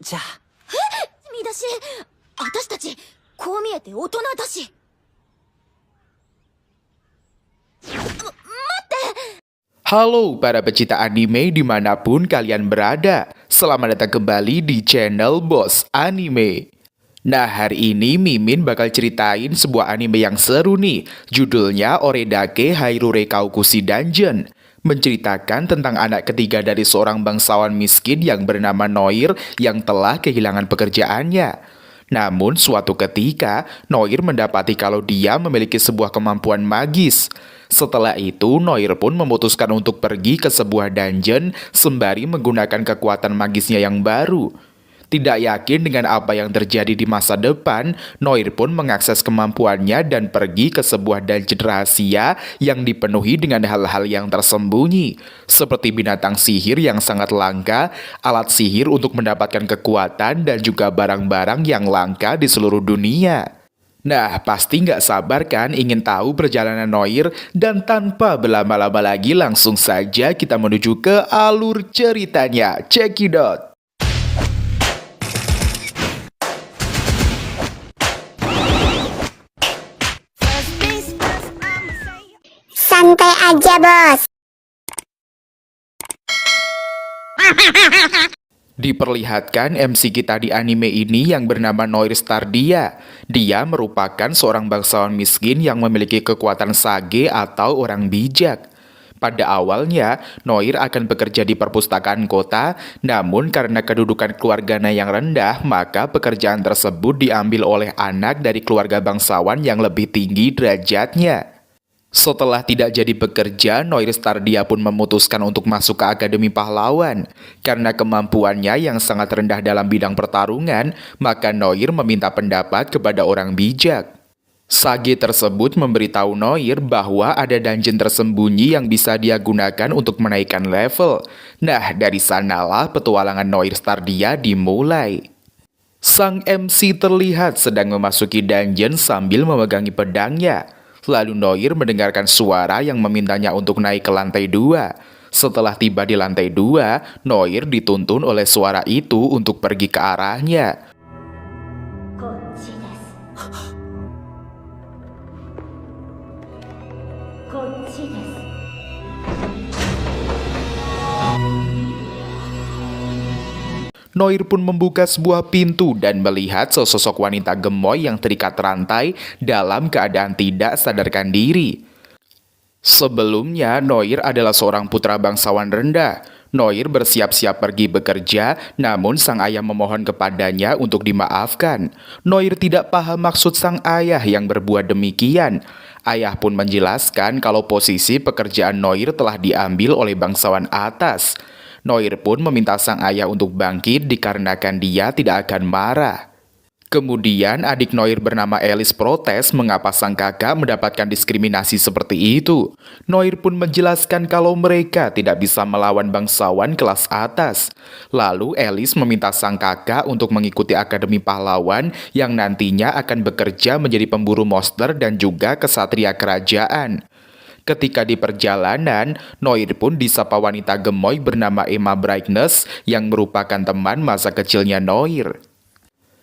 じゃあ。見出し、私たち、こう見えて大人だし。Halo para pecinta anime dimanapun kalian berada. Selamat datang kembali di channel Boss Anime. Nah, hari ini Mimin bakal ceritain sebuah anime yang seru nih. Judulnya Oredake Hairure Kaukushi Dungeon. Menceritakan tentang anak ketiga dari seorang bangsawan miskin yang bernama Noir yang telah kehilangan pekerjaannya. Namun suatu ketika, Noir mendapati kalau dia memiliki sebuah kemampuan magis. Setelah itu, Noir pun memutuskan untuk pergi ke sebuah dungeon sembari menggunakan kekuatan magisnya yang baru. Tidak yakin dengan apa yang terjadi di masa depan, Noir pun mengakses kemampuannya dan pergi ke sebuah dungeon rahasia yang dipenuhi dengan hal-hal yang tersembunyi, seperti binatang sihir yang sangat langka, alat sihir untuk mendapatkan kekuatan, dan juga barang-barang yang langka di seluruh dunia. Nah, pasti nggak sabar kan ingin tahu perjalanan Noir, dan tanpa berlama-lama lagi langsung saja kita menuju ke alur ceritanya. Check it out! Santai aja, bos. Diperlihatkan MC kita di anime ini yang bernama Noir Stardia. Dia merupakan seorang bangsawan miskin yang memiliki kekuatan sage atau orang bijak. Pada awalnya, Noir akan bekerja di perpustakaan kota, namun karena kedudukan keluarganya yang rendah, maka pekerjaan tersebut diambil oleh anak dari keluarga bangsawan yang lebih tinggi derajatnya. Setelah tidak jadi bekerja, Noir Stardia pun memutuskan untuk masuk ke Akademi Pahlawan. Karena kemampuannya yang sangat rendah dalam bidang pertarungan, maka Noir meminta pendapat kepada orang bijak. Sage tersebut memberitahu Noir bahwa ada dungeon tersembunyi yang bisa dia gunakan untuk menaikkan level. Nah, dari sanalah petualangan Noir Stardia dimulai. Sang MC terlihat sedang memasuki dungeon sambil memegangi pedangnya. Lalu Noir mendengarkan suara yang memintanya untuk naik ke lantai 2. Setelah tiba di lantai 2, Noir dituntun oleh suara itu untuk pergi ke arahnya. Noir pun membuka sebuah pintu dan melihat sesosok wanita gemoy yang terikat rantai dalam keadaan tidak sadarkan diri. Sebelumnya, Noir adalah seorang putra bangsawan rendah. Noir bersiap-siap pergi bekerja, namun sang ayah memohon kepadanya untuk dimaafkan. Noir tidak paham maksud sang ayah yang berbuat demikian. Ayah pun menjelaskan kalau posisi pekerjaan Noir telah diambil oleh bangsawan atas. Noir pun meminta sang ayah untuk bangkit dikarenakan dia tidak akan marah. Kemudian adik Noir bernama Alice protes mengapa sang kakak mendapatkan diskriminasi seperti itu. Noir pun menjelaskan kalau mereka tidak bisa melawan bangsawan kelas atas. Lalu Alice meminta sang kakak untuk mengikuti Akademi Pahlawan yang nantinya akan bekerja menjadi pemburu monster dan juga kesatria kerajaan. Ketika di perjalanan, Noir pun disapa wanita gemoy bernama Emma Brightness yang merupakan teman masa kecilnya Noir.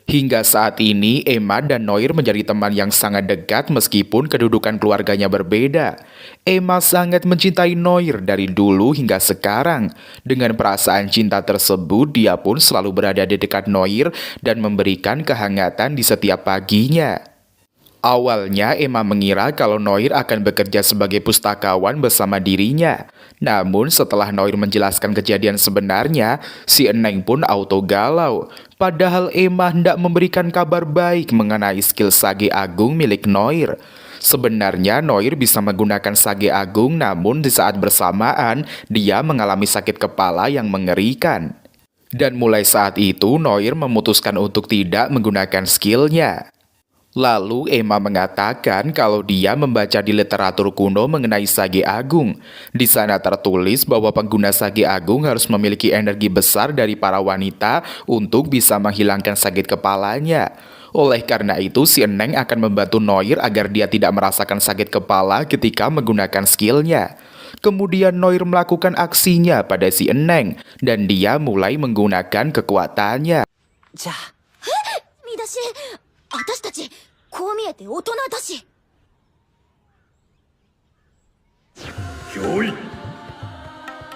Hingga saat ini, Emma dan Noir menjadi teman yang sangat dekat meskipun kedudukan keluarganya berbeda. Emma sangat mencintai Noir dari dulu hingga sekarang. Dengan perasaan cinta tersebut, dia pun selalu berada di dekat Noir dan memberikan kehangatan di setiap paginya. Awalnya Emma mengira kalau Noir akan bekerja sebagai pustakawan bersama dirinya. Namun setelah Noir menjelaskan kejadian sebenarnya, si Eneng pun auto galau. Padahal Emma hendak memberikan kabar baik mengenai skill Sage Agung milik Noir. Sebenarnya Noir bisa menggunakan Sage Agung, namun di saat bersamaan dia mengalami sakit kepala yang mengerikan. Dan mulai saat itu Noir memutuskan untuk tidak menggunakan skillnya. Lalu Emma mengatakan kalau dia membaca di literatur kuno mengenai Sage Agung. Di sana tertulis bahwa pengguna Sage Agung harus memiliki energi besar dari para wanita untuk bisa menghilangkan sakit kepalanya. Oleh karena itu, si Eneng akan membantu Noir agar dia tidak merasakan sakit kepala ketika menggunakan skillnya. Kemudian Noir melakukan aksinya pada si Eneng dan dia mulai menggunakan kekuatannya. じゃあ、見出し、私たち、こう見えて大人だし。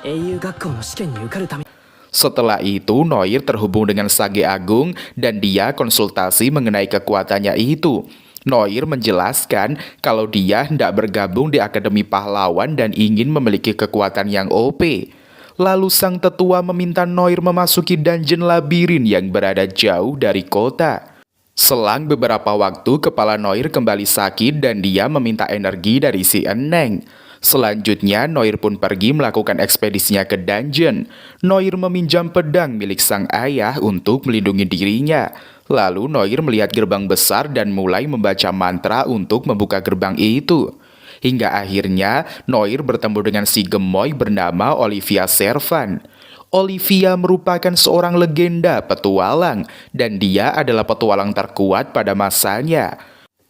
英雄学校の試験に受かるため Setelah itu, Noir terhubung dengan Sage Agung dan dia konsultasi mengenai kekuatannya itu. Noir menjelaskan kalau dia hendak bergabung di Akademi Pahlawan dan ingin memiliki kekuatan yang OP. Lalu sang tetua meminta Noir memasuki dungeon labirin yang berada jauh dari kota. Selang beberapa waktu, kepala Noir kembali sakit dan dia meminta energi dari si Eneng. Selanjutnya, Noir pun pergi melakukan ekspedisinya ke dungeon. Noir meminjam pedang milik sang ayah untuk melindungi dirinya. Lalu Noir melihat gerbang besar dan mulai membaca mantra untuk membuka gerbang itu. Hingga akhirnya, Noir bertemu dengan si gemoy bernama Olivia Servan. Olivia merupakan seorang legenda petualang, dan dia adalah petualang terkuat pada masanya.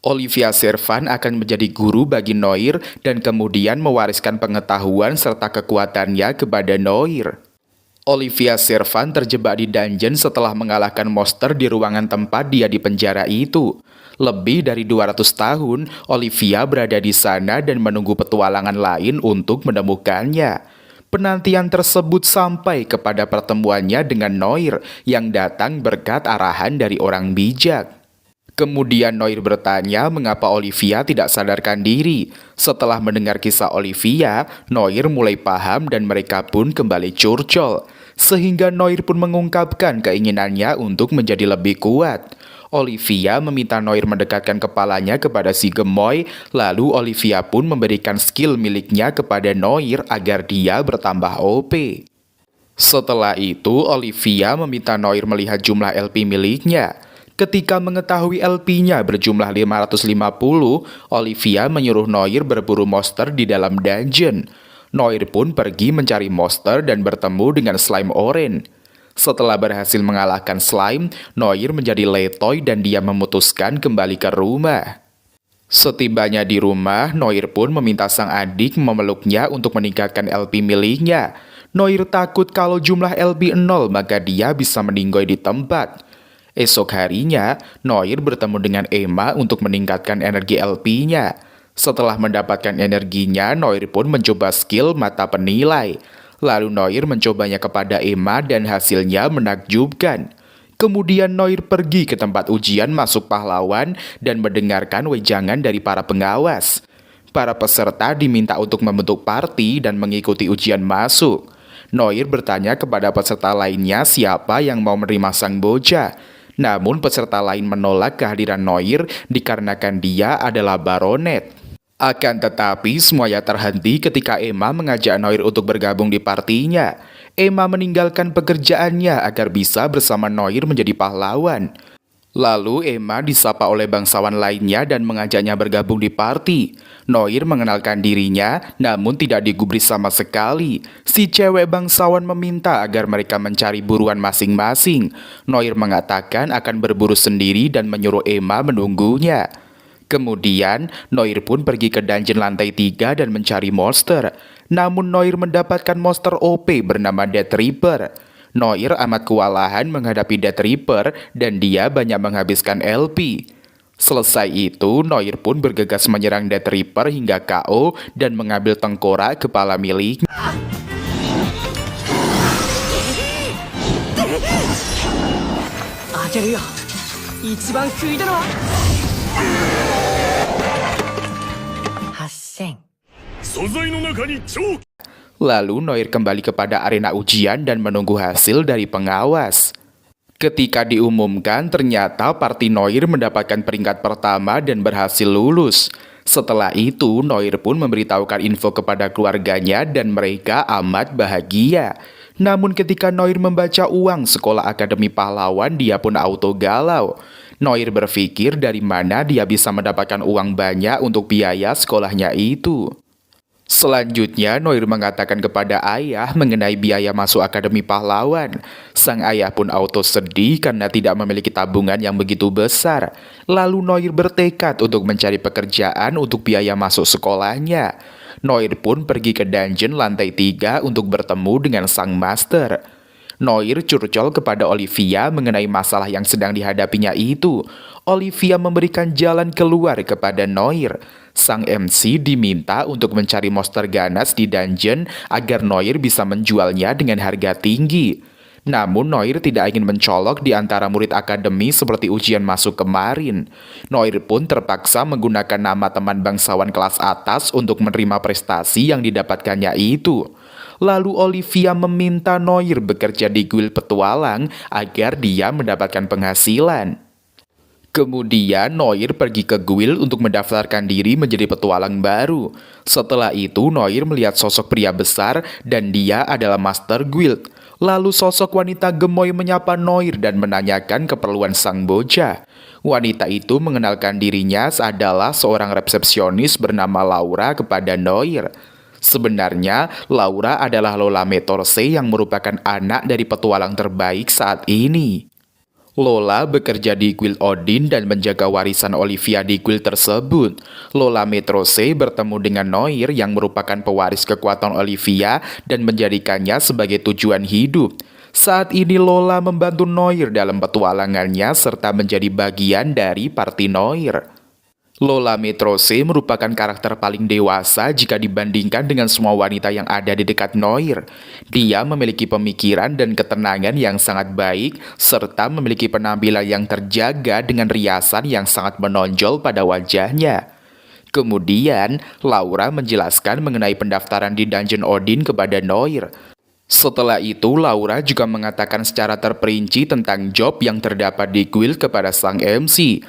Olivia Servan akan menjadi guru bagi Noir dan kemudian mewariskan pengetahuan serta kekuatannya kepada Noir. Olivia Servan terjebak di dungeon setelah mengalahkan monster di ruangan tempat dia di penjara itu. Lebih dari 200 tahun, Olivia berada di sana dan menunggu petualangan lain untuk menemukannya. Penantian tersebut sampai kepada pertemuannya dengan Noir yang datang berkat arahan dari orang bijak. Kemudian Noir bertanya mengapa Olivia tidak sadarkan diri. Setelah mendengar kisah Olivia, Noir mulai paham dan mereka pun kembali curcol. Sehingga Noir pun mengungkapkan keinginannya untuk menjadi lebih kuat. Olivia meminta Noir mendekatkan kepalanya kepada si gemoy, lalu Olivia pun memberikan skill miliknya kepada Noir agar dia bertambah OP. Setelah itu, Olivia meminta Noir melihat jumlah LP miliknya. Ketika mengetahui LP-nya berjumlah 550, Olivia menyuruh Noir berburu monster di dalam dungeon. Noir pun pergi mencari monster dan bertemu dengan slime orange. Setelah berhasil mengalahkan slime, Noir menjadi letoy dan dia memutuskan kembali ke rumah. Setibanya di rumah, Noir pun meminta sang adik memeluknya untuk meningkatkan LP miliknya. Noir takut kalau jumlah LP 0 maka dia bisa meninggoy di tempat. Esok harinya, Noir bertemu dengan Emma untuk meningkatkan energi LP-nya. Setelah mendapatkan energinya, Noir pun mencoba skill mata penilai. Lalu Noir mencobanya kepada Emma dan hasilnya menakjubkan. Kemudian Noir pergi ke tempat ujian masuk pahlawan dan mendengarkan wejangan dari para pengawas. Para peserta diminta untuk membentuk party dan mengikuti ujian masuk. Noir bertanya kepada peserta lainnya siapa yang mau menerima sang bocah. Namun peserta lain menolak kehadiran Noir dikarenakan dia adalah baronet. Akan tetapi semuanya terhenti ketika Emma mengajak Noir untuk bergabung di partinya. Emma meninggalkan pekerjaannya agar bisa bersama Noir menjadi pahlawan. Lalu Emma disapa oleh bangsawan lainnya dan mengajaknya bergabung di party. Noir mengenalkan dirinya, namun tidak digubris sama sekali. Si cewek bangsawan meminta agar mereka mencari buruan masing-masing. Noir mengatakan akan berburu sendiri dan menyuruh Emma menunggunya. Kemudian, Noir pun pergi ke dungeon lantai 3 dan mencari monster. Namun Noir mendapatkan monster OP bernama Death Reaper. Noir amat kewalahan menghadapi Death Reaper dan dia banyak menghabiskan LP. Selesai itu, Noir pun bergegas menyerang Death Reaper hingga KO dan mengambil tengkorak kepala miliknya. Lalu Noir kembali kepada arena ujian dan menunggu hasil dari pengawas. Ketika diumumkan, ternyata parti Noir mendapatkan peringkat pertama dan berhasil lulus. Setelah itu, Noir pun memberitahukan info kepada keluarganya dan mereka amat bahagia. Namun ketika Noir membaca uang sekolah Akademi Pahlawan, dia pun auto galau. Noir berpikir dari mana dia bisa mendapatkan uang banyak untuk biaya sekolahnya itu. Selanjutnya, Noir mengatakan kepada ayah mengenai biaya masuk Akademi Pahlawan. Sang ayah pun auto sedih karena tidak memiliki tabungan yang begitu besar. Lalu Noir bertekad untuk mencari pekerjaan untuk biaya masuk sekolahnya. Noir pun pergi ke dungeon lantai 3 untuk bertemu dengan sang master. Noir curcol kepada Olivia mengenai masalah yang sedang dihadapinya itu. Olivia memberikan jalan keluar kepada Noir. Sang MC diminta untuk mencari monster ganas di dungeon agar Noir bisa menjualnya dengan harga tinggi. Namun Noir tidak ingin mencolok di antara murid akademi seperti ujian masuk kemarin. Noir pun terpaksa menggunakan nama teman bangsawan kelas atas untuk menerima prestasi yang didapatkannya itu. Lalu Olivia meminta Noir bekerja di guild petualang agar dia mendapatkan penghasilan. Kemudian Noir pergi ke guild untuk mendaftarkan diri menjadi petualang baru. Setelah itu Noir melihat sosok pria besar dan dia adalah master guild. Lalu sosok wanita gemoy menyapa Noir dan menanyakan keperluan sang bocah. Wanita itu mengenalkan dirinya adalah seorang resepsionis bernama Laura kepada Noir. Sebenarnya, Laura adalah Lola Metorse yang merupakan anak dari petualang terbaik saat ini. Lola bekerja di Guild Odin dan menjaga warisan Olivia di guild tersebut. Lola Metrose bertemu dengan Noir yang merupakan pewaris kekuatan Olivia dan menjadikannya sebagai tujuan hidup. Saat ini Lola membantu Noir dalam petualangannya serta menjadi bagian dari party Noir. Lola Metrose merupakan karakter paling dewasa jika dibandingkan dengan semua wanita yang ada di dekat Noir. Dia memiliki pemikiran dan ketenangan yang sangat baik, serta memiliki penampilan yang terjaga dengan riasan yang sangat menonjol pada wajahnya. Kemudian, Laura menjelaskan mengenai pendaftaran di Dungeon Odin kepada Noir. Setelah itu, Laura juga mengatakan secara terperinci tentang job yang terdapat di guild kepada sang MC.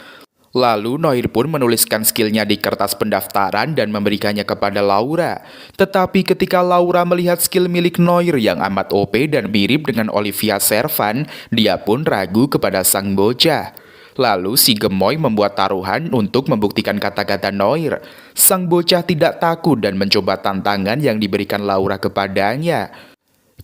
Lalu Noir pun menuliskan skillnya di kertas pendaftaran dan memberikannya kepada Laura. Tetapi ketika Laura melihat skill milik Noir yang amat OP dan mirip dengan Olivia Servan, dia pun ragu kepada sang bocah. Lalu si gemoy membuat taruhan untuk membuktikan kata-kata Noir. Sang bocah tidak takut dan mencoba tantangan yang diberikan Laura kepadanya.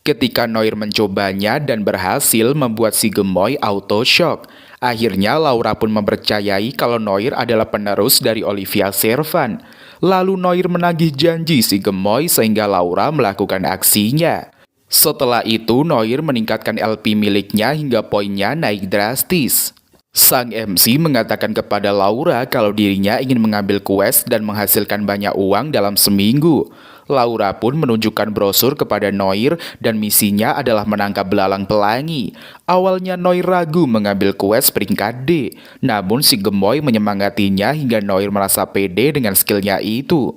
Ketika Noir mencobanya dan berhasil membuat si gemoy auto shock. Akhirnya Laura pun mempercayai kalau Noir adalah penerus dari Olivia Servan. Lalu Noir menagih janji si gemoy sehingga Laura melakukan aksinya. Setelah itu Noir meningkatkan LP miliknya hingga poinnya naik drastis. Sang MC mengatakan kepada Laura kalau dirinya ingin mengambil quest dan menghasilkan banyak uang dalam seminggu. Laura pun menunjukkan brosur kepada Noir dan misinya adalah menangkap belalang pelangi. Awalnya Noir ragu mengambil quest peringkat D, namun si gemoy menyemangatinya hingga Noir merasa pede dengan skillnya itu.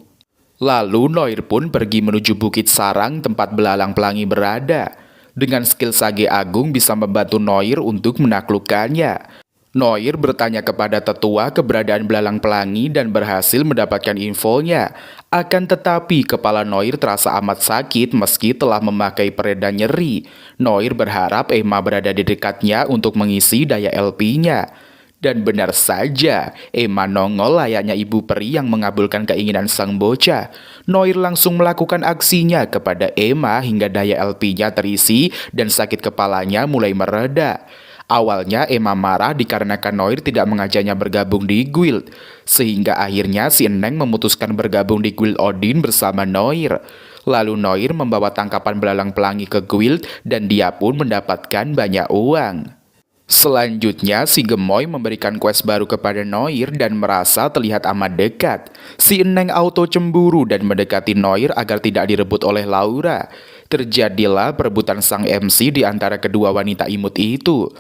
Lalu Noir pun pergi menuju Bukit Sarang tempat belalang pelangi berada. Dengan skill Sage Agung bisa membantu Noir untuk menaklukkannya. Noir bertanya kepada tetua keberadaan belalang pelangi dan berhasil mendapatkan infonya. Akan tetapi kepala Noir terasa amat sakit meski telah memakai pereda nyeri. Noir berharap Emma berada di dekatnya untuk mengisi daya LP-nya. Dan benar saja, Emma nongol layaknya ibu peri yang mengabulkan keinginan sang bocah. Noir langsung melakukan aksinya kepada Emma hingga daya LP-nya terisi dan sakit kepalanya mulai mereda. Awalnya Emma marah dikarenakan Noir tidak mengajaknya bergabung di guild, sehingga akhirnya si Eneng memutuskan bergabung di Guild Odin bersama Noir. Lalu Noir membawa tangkapan belalang pelangi ke guild dan dia pun mendapatkan banyak uang. Selanjutnya si gemoy memberikan quest baru kepada Noir dan merasa terlihat amat dekat. Si Eneng auto cemburu dan mendekati Noir agar tidak direbut oleh Laura. Terjadilah perebutan sang MC di antara kedua wanita imut itu.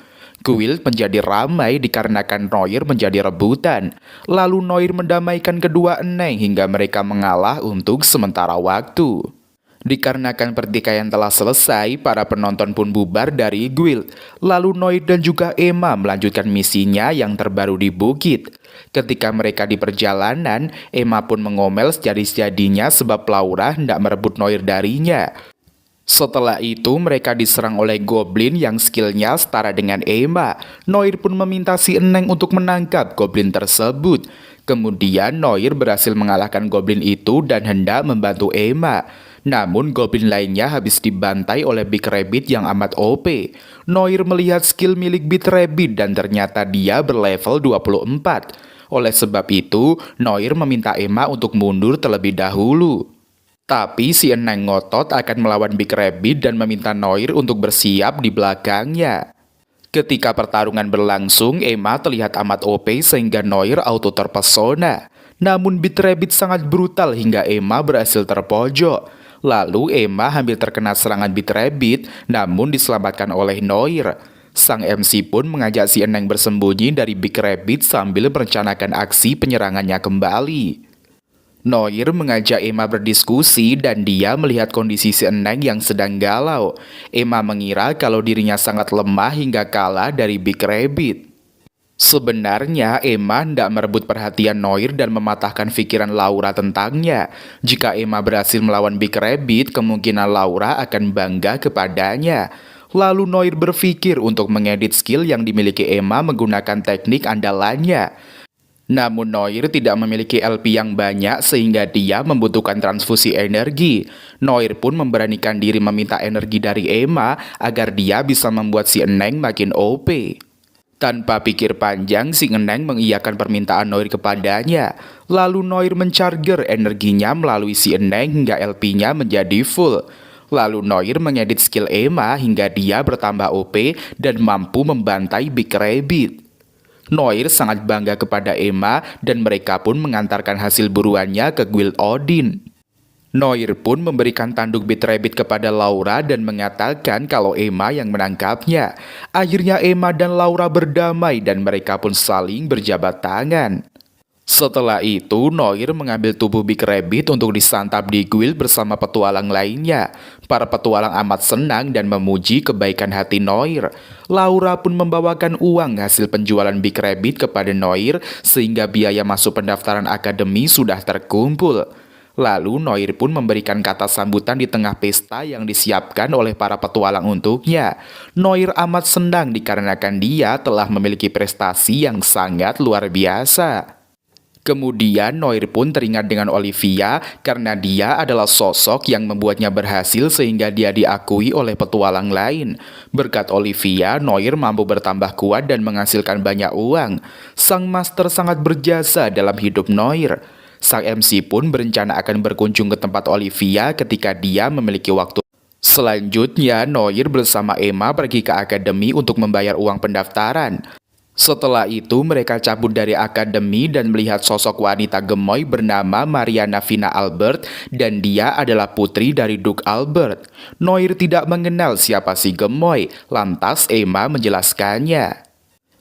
Guild menjadi ramai dikarenakan Noir menjadi rebutan. Lalu Noir mendamaikan kedua Eneng hingga mereka mengalah untuk sementara waktu. Dikarenakan pertikaian telah selesai, para penonton pun bubar dari guild. Lalu Noir dan juga Emma melanjutkan misinya yang terbaru di bukit. Ketika mereka di perjalanan, Emma pun mengomel sejadi-jadinya sebab Laura hendak merebut Noir darinya. Setelah itu mereka diserang oleh goblin yang skillnya setara dengan Emma. Noir pun meminta si Eneng untuk menangkap goblin tersebut. Kemudian Noir berhasil mengalahkan goblin itu dan hendak membantu Emma. Namun goblin lainnya habis dibantai oleh Big Rabbit yang amat OP. Noir melihat skill milik Big Rabbit dan ternyata dia berlevel 24. Oleh sebab itu, Noir meminta Emma untuk mundur terlebih dahulu. Tapi si Eneng ngotot akan melawan Big Rabbit dan meminta Noir untuk bersiap di belakangnya. Ketika pertarungan berlangsung, Emma terlihat amat OP sehingga Noir auto terpesona. Namun Big Rabbit sangat brutal hingga Emma berhasil terpojok. Lalu Emma hampir terkena serangan Big Rabbit, namun diselamatkan oleh Noir. Sang MC pun mengajak si Eneng bersembunyi dari Big Rabbit sambil merencanakan aksi penyerangannya kembali. Noir mengajak Emma berdiskusi dan dia melihat kondisi si Eneng yang sedang galau. Emma mengira kalau dirinya sangat lemah hingga kalah dari Big Rabbit. Sebenarnya Emma hendak merebut perhatian Noir dan mematahkan pikiran Laura tentangnya. Jika Emma berhasil melawan Big Rabbit, kemungkinan Laura akan bangga kepadanya. Lalu Noir berpikir untuk mengedit skill yang dimiliki Emma menggunakan teknik andalannya. Namun Noir tidak memiliki LP yang banyak sehingga dia membutuhkan transfusi energi. Noir pun memberanikan diri meminta energi dari Emma agar dia bisa membuat si Eneng makin OP. Tanpa pikir panjang, si Eneng mengiyakan permintaan Noir kepadanya. Lalu Noir mencharger energinya melalui si Eneng hingga LP-nya menjadi full. Lalu Noir mengedit skill Emma hingga dia bertambah OP dan mampu membantai Big Rabbit. Noir sangat bangga kepada Emma dan mereka pun mengantarkan hasil buruannya ke Guild Odin. Noir pun memberikan tanduk Big Rabbit kepada Laura dan mengatakan kalau Emma yang menangkapnya. Akhirnya Emma dan Laura berdamai dan mereka pun saling berjabat tangan. Setelah itu, Noir mengambil tubuh Big Rabbit untuk disantap di guild bersama petualang lainnya. Para petualang amat senang dan memuji kebaikan hati Noir. Laura pun membawakan uang hasil penjualan Big Rabbit kepada Noir sehingga biaya masuk pendaftaran akademi sudah terkumpul. Lalu Noir pun memberikan kata sambutan di tengah pesta yang disiapkan oleh para petualang untuknya. Noir amat senang dikarenakan dia telah memiliki prestasi yang sangat luar biasa. Kemudian Noir pun teringat dengan Olivia karena dia adalah sosok yang membuatnya berhasil sehingga dia diakui oleh petualang lain. Berkat Olivia, Noir mampu bertambah kuat dan menghasilkan banyak uang. Sang master sangat berjasa dalam hidup Noir. Sang MC pun berencana akan berkunjung ke tempat Olivia ketika dia memiliki waktu. Selanjutnya, Noir bersama Emma pergi ke akademi untuk membayar uang pendaftaran. Setelah itu mereka cabut dari akademi dan melihat sosok wanita gemoy bernama Mariana Vina Albert dan dia adalah putri dari Duke Albert. Noir tidak mengenal siapa si gemoy, lantas Emma menjelaskannya.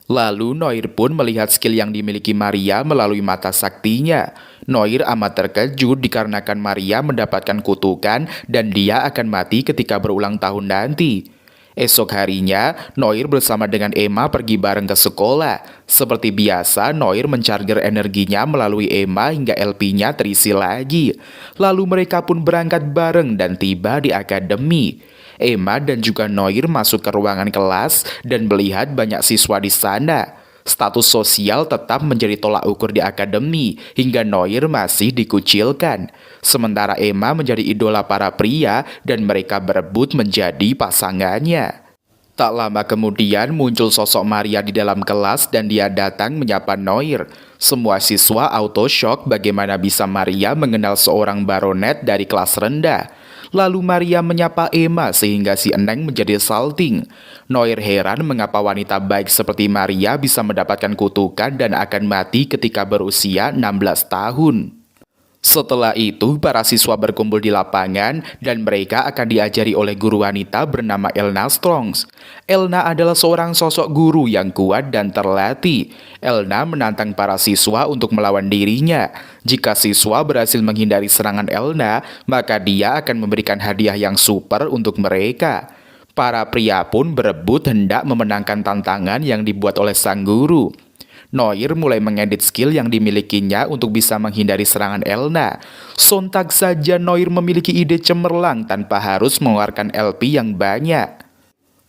Lalu Noir pun melihat skill yang dimiliki Maria melalui mata saktinya. Noir amat terkejut dikarenakan Maria mendapatkan kutukan dan dia akan mati ketika berulang tahun nanti. Esok harinya, Noir bersama dengan Emma pergi bareng ke sekolah. Seperti biasa, Noir mencharger energinya melalui Emma hingga LP-nya terisi lagi. Lalu mereka pun berangkat bareng dan tiba di akademi. Emma dan juga Noir masuk ke ruangan kelas dan melihat banyak siswa di sana. Status sosial tetap menjadi tolak ukur di akademi hingga Noir masih dikucilkan. Sementara Emma menjadi idola para pria dan mereka berebut menjadi pasangannya. Tak lama kemudian muncul sosok Maria di dalam kelas dan dia datang menyapa Noir. Semua siswa auto shock bagaimana bisa Maria mengenal seorang baronet dari kelas rendah. Lalu Maria menyapa Emma sehingga si Eneng menjadi salting. Noir heran mengapa wanita baik seperti Maria bisa mendapatkan kutukan dan akan mati ketika berusia 16 tahun. Setelah itu, para siswa berkumpul di lapangan dan mereka akan diajari oleh guru wanita bernama Elna Strongs. Elna adalah seorang sosok guru yang kuat dan terlatih. Elna menantang para siswa untuk melawan dirinya. Jika siswa berhasil menghindari serangan Elna, maka dia akan memberikan hadiah yang super untuk mereka. Para pria pun berebut hendak memenangkan tantangan yang dibuat oleh sang guru. Noir mulai mengedit skill yang dimilikinya untuk bisa menghindari serangan Elna. Sontak saja Noir memiliki ide cemerlang tanpa harus mengeluarkan LP yang banyak.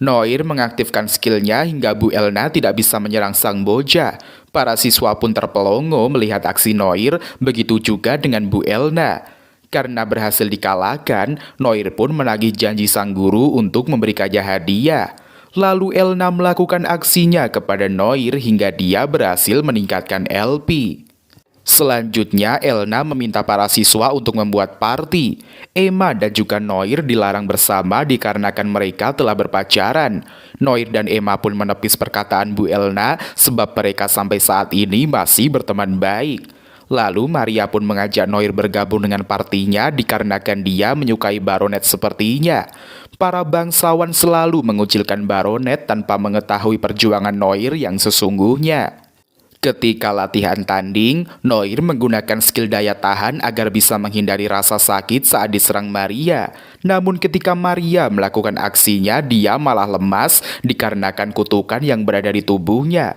Noir mengaktifkan skillnya hingga Bu Elna tidak bisa menyerang sang bocah. Para siswa pun terpelongo melihat aksi Noir, begitu juga dengan Bu Elna. Karena berhasil dikalahkan, Noir pun menagih janji sang guru untuk memberikannya hadiah. Lalu Elna melakukan aksinya kepada Noir hingga dia berhasil meningkatkan LP. Selanjutnya, Elna meminta para siswa untuk membuat party. Emma dan juga Noir dilarang bersama dikarenakan mereka telah berpacaran. Noir dan Emma pun menepis perkataan Bu Elna sebab mereka sampai saat ini masih berteman baik. Lalu Maria pun mengajak Noir bergabung dengan partinya dikarenakan dia menyukai baronet sepertinya. Para bangsawan selalu mengucilkan baronet tanpa mengetahui perjuangan Noir yang sesungguhnya. Ketika latihan tanding, Noir menggunakan skill daya tahan agar bisa menghindari rasa sakit saat diserang Maria. Namun ketika Maria melakukan aksinya, dia malah lemas dikarenakan kutukan yang berada di tubuhnya.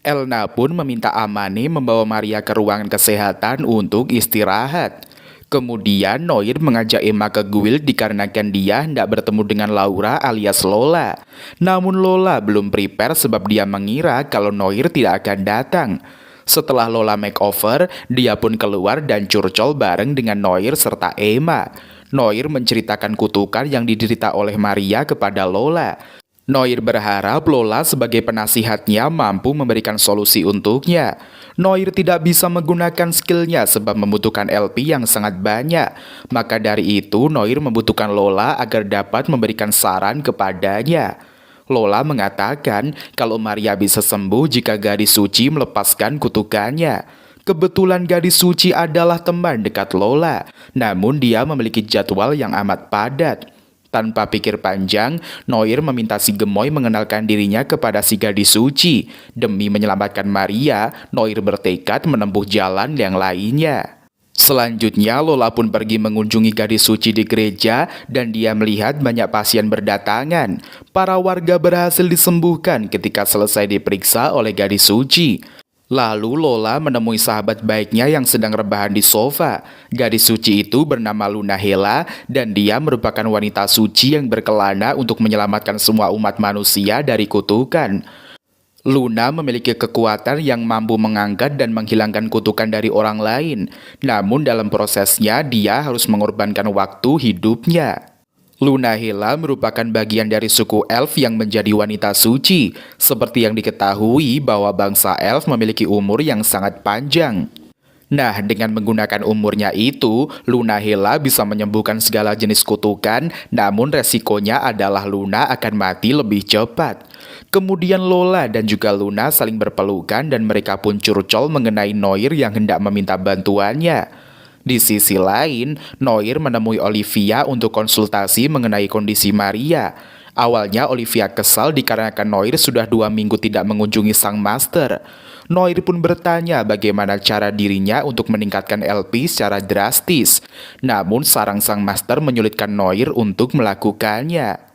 Elna pun meminta Amane membawa Maria ke ruangan kesehatan untuk istirahat. Kemudian Noir mengajak Emma ke guild dikarenakan dia hendak bertemu dengan Laura alias Lola. Namun Lola belum prepare sebab dia mengira kalau Noir tidak akan datang. Setelah Lola makeover, dia pun keluar dan curcol bareng dengan Noir serta Emma. Noir menceritakan kutukan yang diderita oleh Maria kepada Lola. Noir berharap Lola sebagai penasihatnya mampu memberikan solusi untuknya. Noir tidak bisa menggunakan skillnya sebab membutuhkan LP yang sangat banyak. Maka dari itu Noir membutuhkan Lola agar dapat memberikan saran kepadanya. Lola mengatakan kalau Maria bisa sembuh jika gadis suci melepaskan kutukannya. Kebetulan gadis suci adalah teman dekat Lola, namun dia memiliki jadwal yang amat padat. Tanpa pikir panjang, Noir meminta si gemoy mengenalkan dirinya kepada si gadis suci. Demi menyelamatkan Maria, Noir bertekad menempuh jalan yang lainnya. Selanjutnya, Lola pun pergi mengunjungi gadis suci di gereja dan dia melihat banyak pasien berdatangan. Para warga berhasil disembuhkan ketika selesai diperiksa oleh gadis suci. Lalu Lola menemui sahabat baiknya yang sedang rebahan di sofa. Gadis suci itu bernama Luna Hela dan dia merupakan wanita suci yang berkelana untuk menyelamatkan semua umat manusia dari kutukan. Luna memiliki kekuatan yang mampu mengangkat dan menghilangkan kutukan dari orang lain. Namun dalam prosesnya dia harus mengorbankan waktu hidupnya. Luna Hela merupakan bagian dari suku elf yang menjadi wanita suci. Seperti yang diketahui bahwa bangsa elf memiliki umur yang sangat panjang. Nah, dengan menggunakan umurnya itu, Luna Hela bisa menyembuhkan segala jenis kutukan, namun resikonya adalah Luna akan mati lebih cepat. Kemudian Lola dan juga Luna saling berpelukan dan mereka pun curcol mengenai Noir yang hendak meminta bantuannya. Di sisi lain, Noir menemui Olivia untuk konsultasi mengenai kondisi Maria. Awalnya Olivia kesal dikarenakan Noir sudah 2 minggu tidak mengunjungi sang master. Noir pun bertanya bagaimana cara dirinya untuk meningkatkan LP secara drastis. Namun sarang sang master menyulitkan Noir untuk melakukannya.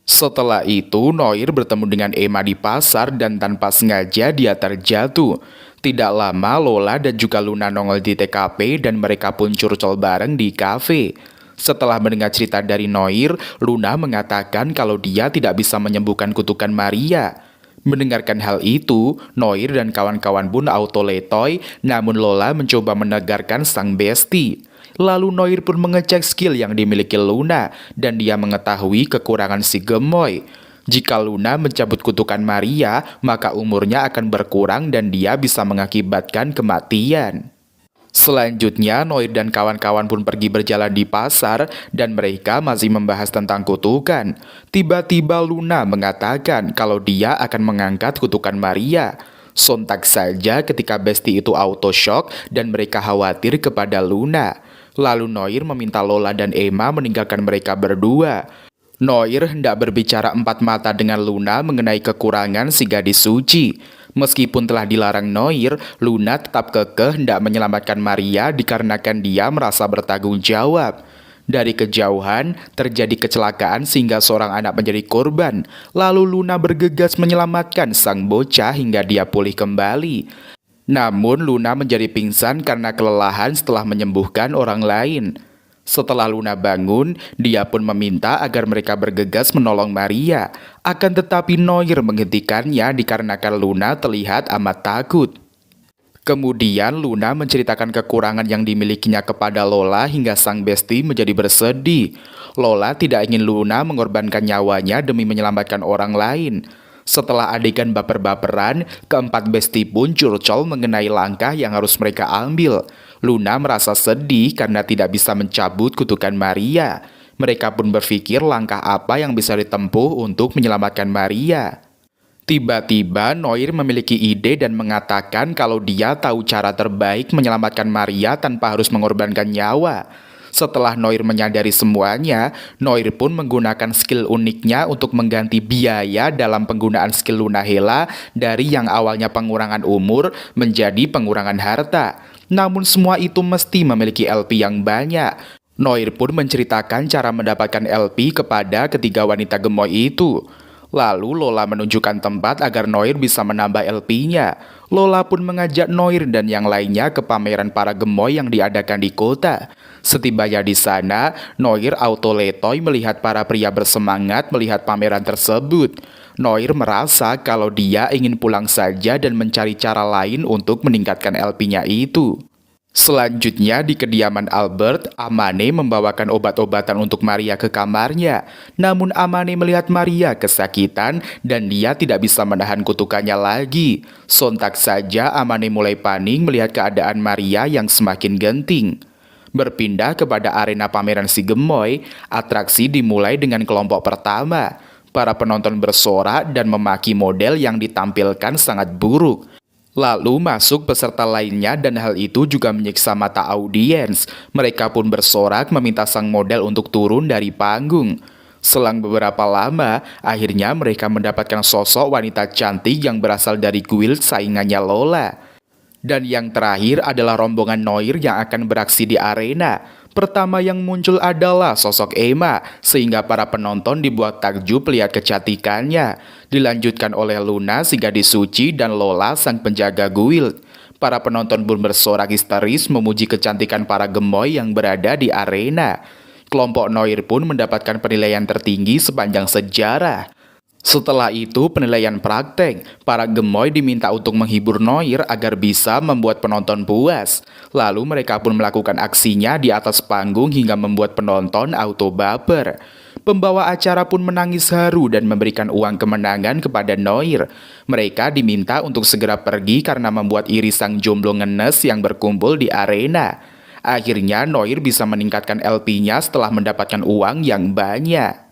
Setelah itu, Noir bertemu dengan Emma di pasar dan tanpa sengaja dia terjatuh. Tidak lama, Lola dan juga Luna nongol di TKP dan mereka pun curcol bareng di kafe. Setelah mendengar cerita dari Noir, Luna mengatakan kalau dia tidak bisa menyembuhkan kutukan Maria. Mendengarkan hal itu, Noir dan kawan-kawan pun auto letoy, namun Lola mencoba menegarkan sang besti. Lalu Noir pun mengecek skill yang dimiliki Luna dan dia mengetahui kekurangan si gemoy. Jika Luna mencabut kutukan Maria, maka umurnya akan berkurang dan dia bisa mengakibatkan kematian. Selanjutnya, Noir dan kawan-kawan pun pergi berjalan di pasar dan mereka masih membahas tentang kutukan. Tiba-tiba Luna mengatakan kalau dia akan mengangkat kutukan Maria. Sontak saja ketika besti itu auto shock dan mereka khawatir kepada Luna. Lalu Noir meminta Lola dan Emma meninggalkan mereka berdua. Noir hendak berbicara empat mata dengan Luna mengenai kekurangan si gadis suci. Meskipun telah dilarang Noir, Luna tetap kekeh hendak menyelamatkan Maria dikarenakan dia merasa bertanggung jawab. Dari kejauhan, terjadi kecelakaan sehingga seorang anak menjadi korban. Lalu Luna bergegas menyelamatkan sang bocah hingga dia pulih kembali. Namun Luna menjadi pingsan karena kelelahan setelah menyembuhkan orang lain. Setelah Luna bangun, dia pun meminta agar mereka bergegas menolong Maria. Akan tetapi Noir menghentikannya dikarenakan Luna terlihat amat takut. Kemudian Luna menceritakan kekurangan yang dimilikinya kepada Lola hingga sang besti menjadi bersedih. Lola tidak ingin Luna mengorbankan nyawanya demi menyelamatkan orang lain. Setelah adegan baper-baperan, keempat besti pun curcol mengenai langkah yang harus mereka ambil. Luna merasa sedih karena tidak bisa mencabut kutukan Maria. Mereka pun berpikir langkah apa yang bisa ditempuh untuk menyelamatkan Maria. Tiba-tiba Noir memiliki ide dan mengatakan kalau dia tahu cara terbaik menyelamatkan Maria tanpa harus mengorbankan nyawa. Setelah Noir menyadari semuanya, Noir pun menggunakan skill uniknya untuk mengganti biaya dalam penggunaan skill Lunahela dari yang awalnya pengurangan umur menjadi pengurangan harta. Namun semua itu mesti memiliki LP yang banyak. Noir pun menceritakan cara mendapatkan LP kepada ketiga wanita gemoy itu. Lalu Lola menunjukkan tempat agar Noir bisa menambah LP-nya. Lola pun mengajak Noir dan yang lainnya ke pameran para gemoy yang diadakan di kota. Setibanya di sana, Noir auto-letoy melihat para pria bersemangat melihat pameran tersebut. Noir merasa kalau dia ingin pulang saja dan mencari cara lain untuk meningkatkan LP-nya itu. Selanjutnya di kediaman Albert, Amane membawakan obat-obatan untuk Maria ke kamarnya. Namun Amane melihat Maria kesakitan dan dia tidak bisa menahan kutukannya lagi. Sontak saja Amane mulai panik melihat keadaan Maria yang semakin genting. Berpindah kepada arena pameran si gemoy, atraksi dimulai dengan kelompok pertama. Para penonton bersorak dan memaki model yang ditampilkan sangat buruk. Lalu masuk peserta lainnya dan hal itu juga menyiksa mata audiens. Mereka pun bersorak meminta sang model untuk turun dari panggung. Selang beberapa lama, akhirnya mereka mendapatkan sosok wanita cantik yang berasal dari guild saingannya Lola. Dan yang terakhir adalah rombongan Noir yang akan beraksi di arena. Pertama yang muncul adalah sosok Emma, sehingga para penonton dibuat takjub lihat kecantikannya. Dilanjutkan oleh Luna, si gadis suci, dan Lola, sang penjaga guild. Para penonton pun bersorak histeris memuji kecantikan para gemoy yang berada di arena. Kelompok Noir pun mendapatkan penilaian tertinggi sepanjang sejarah. Setelah itu penilaian praktek, para gemoy diminta untuk menghibur Noir agar bisa membuat penonton puas. Lalu mereka pun melakukan aksinya di atas panggung hingga membuat penonton auto baper. Pembawa acara pun menangis haru dan memberikan uang kemenangan kepada Noir. Mereka diminta untuk segera pergi karena membuat iri sang jomblo ngenes yang berkumpul di arena. Akhirnya Noir bisa meningkatkan LP-nya setelah mendapatkan uang yang banyak.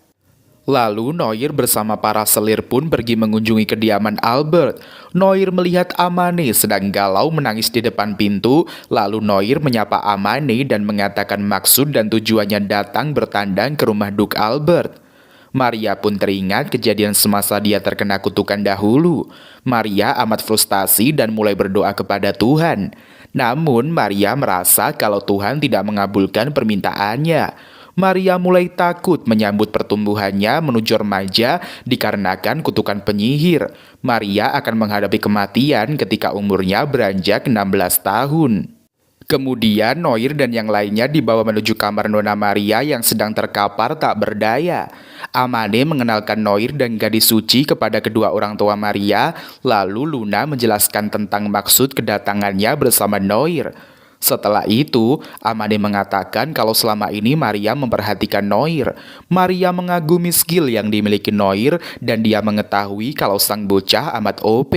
Lalu Noir bersama para selir pun pergi mengunjungi kediaman Albert. Noir melihat Amane sedang galau menangis di depan pintu. Lalu Noir menyapa Amane dan mengatakan maksud dan tujuannya datang bertandang ke rumah Duke Albert. Maria pun teringat kejadian semasa dia terkena kutukan dahulu. Maria amat frustasi dan mulai berdoa kepada Tuhan. Namun Maria merasa kalau Tuhan tidak mengabulkan permintaannya. Maria mulai takut menyambut pertumbuhannya menuju remaja dikarenakan kutukan penyihir. Maria akan menghadapi kematian ketika umurnya beranjak 16 tahun. Kemudian Noir dan yang lainnya dibawa menuju kamar Nona Maria yang sedang terkapar tak berdaya. Amane mengenalkan Noir dan gadis suci kepada kedua orang tua Maria, lalu Luna menjelaskan tentang maksud kedatangannya bersama Noir. Setelah itu, Amane mengatakan kalau selama ini Maria memperhatikan Noir. Maria mengagumi skill yang dimiliki Noir dan dia mengetahui kalau sang bocah amat OP.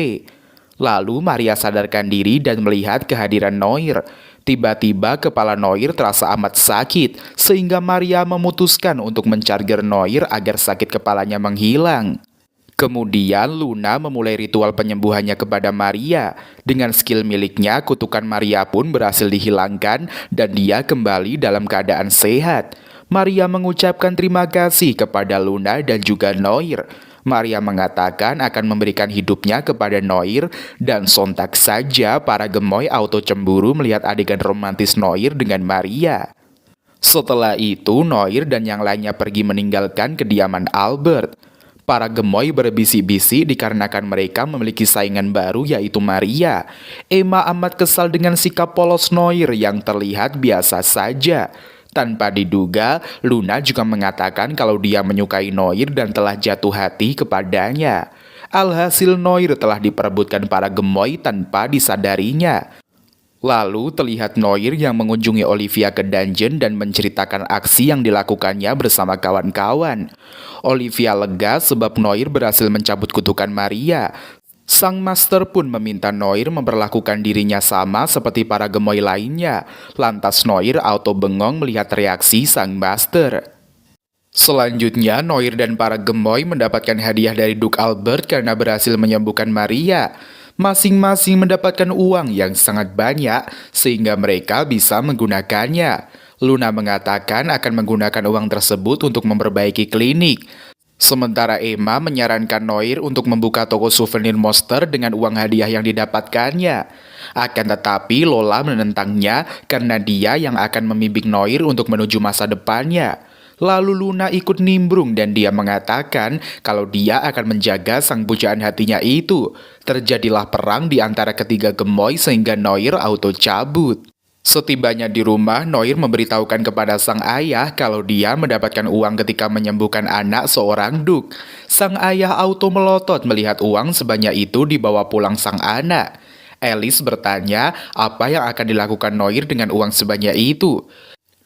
Lalu Maria sadarkan diri dan melihat kehadiran Noir. Tiba-tiba kepala Noir terasa amat sakit, sehingga Maria memutuskan untuk mencharger Noir agar sakit kepalanya menghilang. Kemudian Luna memulai ritual penyembuhannya kepada Maria. Dengan skill miliknya, kutukan Maria pun berhasil dihilangkan dan dia kembali dalam keadaan sehat. Maria mengucapkan terima kasih kepada Luna dan juga Noir. Maria mengatakan akan memberikan hidupnya kepada Noir dan sontak saja para gemoy auto cemburu melihat adegan romantis Noir dengan Maria. Setelah itu, Noir dan yang lainnya pergi meninggalkan kediaman Albert. Para gemoy berbisik-bisik dikarenakan mereka memiliki saingan baru yaitu Maria. Emma amat kesal dengan sikap polos Noir yang terlihat biasa saja. Tanpa diduga, Luna juga mengatakan kalau dia menyukai Noir dan telah jatuh hati kepadanya. Alhasil Noir telah diperebutkan para gemoy tanpa disadarinya. Lalu terlihat Noir yang mengunjungi Olivia ke dungeon dan menceritakan aksi yang dilakukannya bersama kawan-kawan. Olivia lega sebab Noir berhasil mencabut kutukan Maria. Sang master pun meminta Noir memperlakukan dirinya sama seperti para gemoy lainnya. Lantas Noir auto bengong melihat reaksi sang master. Selanjutnya, Noir dan para gemoy mendapatkan hadiah dari Duke Albert karena berhasil menyembuhkan Maria. Masing-masing mendapatkan uang yang sangat banyak sehingga mereka bisa menggunakannya. Luna mengatakan akan menggunakan uang tersebut untuk memperbaiki klinik. Sementara Emma menyarankan Noir untuk membuka toko souvenir monster dengan uang hadiah yang didapatkannya. Akan tetapi Lola menentangnya karena dia yang akan membimbing Noir untuk menuju masa depannya. Lalu Luna ikut nimbrung dan dia mengatakan kalau dia akan menjaga sang pujaan hatinya itu. Terjadilah perang di antara ketiga gemoy sehingga Noir auto cabut. Setibanya di rumah, Noir memberitahukan kepada sang ayah kalau dia mendapatkan uang ketika menyembuhkan anak seorang Duke. Sang ayah auto melotot melihat uang sebanyak itu dibawa pulang sang anak. Alice bertanya apa yang akan dilakukan Noir dengan uang sebanyak itu.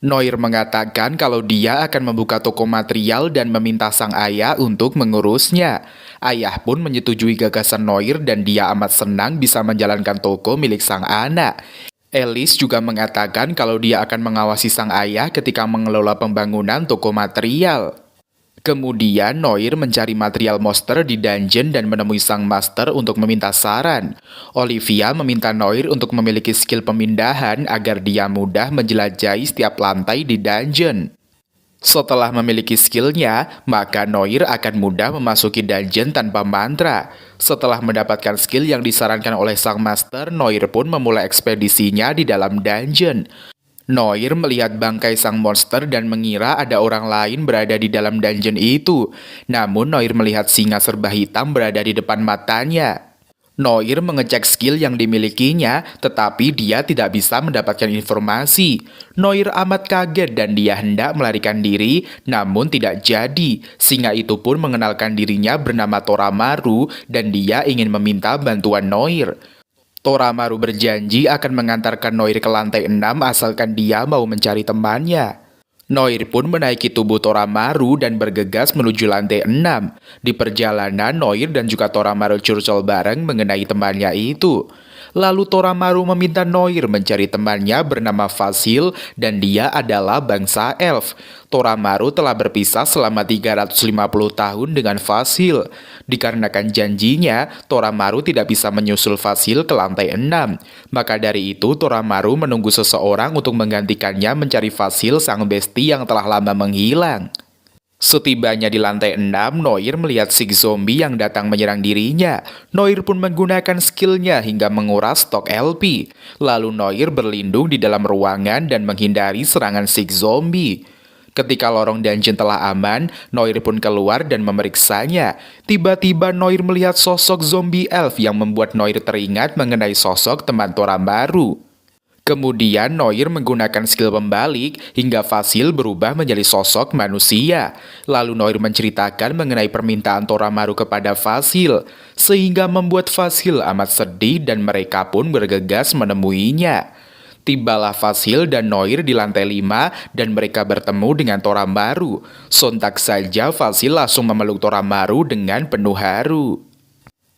Noir mengatakan kalau dia akan membuka toko material dan meminta sang ayah untuk mengurusnya. Ayah pun menyetujui gagasan Noir dan dia amat senang bisa menjalankan toko milik sang anak. Alice juga mengatakan kalau dia akan mengawasi sang ayah ketika mengelola pembangunan toko material. Kemudian Noir mencari material monster di dungeon dan menemui sang master untuk meminta saran. Olivia meminta Noir untuk memiliki skill pemindahan agar dia mudah menjelajahi setiap lantai di dungeon. Setelah memiliki skillnya, maka Noir akan mudah memasuki dungeon tanpa mantra. Setelah mendapatkan skill yang disarankan oleh sang master, Noir pun memulai ekspedisinya di dalam dungeon. Noir melihat bangkai sang monster dan mengira ada orang lain berada di dalam dungeon itu. Namun Noir melihat singa serba hitam berada di depan matanya. Noir mengecek skill yang dimilikinya, tetapi dia tidak bisa mendapatkan informasi. Noir amat kaget dan dia hendak melarikan diri, namun tidak jadi. Singa itu pun mengenalkan dirinya bernama Toramaru dan dia ingin meminta bantuan Noir. Toramaru berjanji akan mengantarkan Noir ke lantai 6 asalkan dia mau mencari temannya. Noir pun menaiki tubuh Toramaru dan bergegas menuju lantai 6. Di perjalanan, Noir dan juga Toramaru curcol bareng mengenai temannya itu. Lalu Toramaru meminta Noir mencari temannya bernama Fasil dan dia adalah bangsa elf. Toramaru telah berpisah selama 350 tahun dengan Fasil. Dikarenakan janjinya, Toramaru tidak bisa menyusul Fasil ke lantai 6. Maka dari itu, Toramaru menunggu seseorang untuk menggantikannya mencari Fasil sang besti yang telah lama menghilang. Setibanya di lantai 6, Noir melihat si zombie yang datang menyerang dirinya. Noir pun menggunakan skillnya hingga menguras stok LP. Lalu Noir berlindung di dalam ruangan dan menghindari serangan si zombie. Ketika lorong dungeon telah aman, Noir pun keluar dan memeriksanya. Tiba-tiba Noir melihat sosok zombie elf yang membuat Noir teringat mengenai sosok teman Toramaru. Kemudian Noir menggunakan skill pembalik hingga Fasil berubah menjadi sosok manusia. Lalu Noir menceritakan mengenai permintaan Toramaru kepada Fasil, sehingga membuat Fasil amat sedih dan mereka pun bergegas menemuinya. Tibalah Fasil dan Noir di lantai 5 dan mereka bertemu dengan Toramaru. Sontak saja Fasil langsung memeluk Toramaru dengan penuh haru.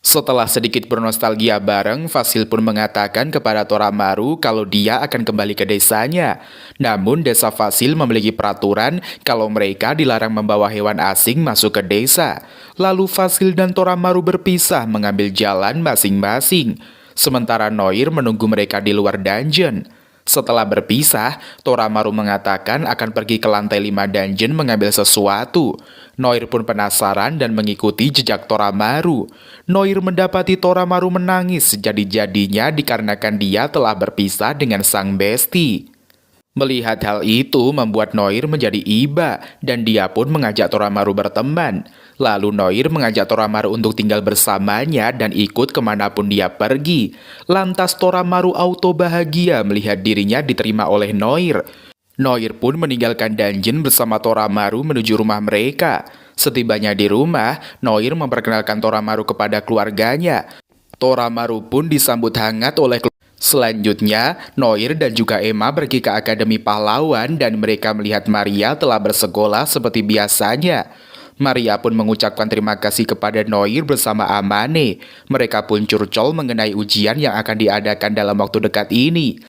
Setelah sedikit bernostalgia bareng, Fasil pun mengatakan kepada Toramaru kalau dia akan kembali ke desanya. Namun desa Fasil memiliki peraturan kalau mereka dilarang membawa hewan asing masuk ke desa. Lalu Fasil dan Toramaru berpisah mengambil jalan masing-masing. Sementara Noir menunggu mereka di luar dungeon. Setelah berpisah, Toramaru mengatakan akan pergi ke lantai 5 dungeon mengambil sesuatu. Noir pun penasaran dan mengikuti jejak Toramaru. Noir mendapati Toramaru menangis sejadi-jadinya dikarenakan dia telah berpisah dengan sang besti. Melihat hal itu membuat Noir menjadi iba dan dia pun mengajak Toramaru berteman. Lalu Noir mengajak Toramaru untuk tinggal bersamanya dan ikut kemanapun dia pergi. Lantas Toramaru auto bahagia melihat dirinya diterima oleh Noir. Noir pun meninggalkan dungeon bersama Toramaru menuju rumah mereka. Setibanya di rumah, Noir memperkenalkan Toramaru kepada keluarganya. Toramaru pun disambut hangat oleh Selanjutnya, Noir dan juga Emma pergi ke Akademi Pahlawan dan mereka melihat Maria telah bersekolah seperti biasanya. Maria pun mengucapkan terima kasih kepada Noir bersama Amane. Mereka pun curcol mengenai ujian yang akan diadakan dalam waktu dekat ini.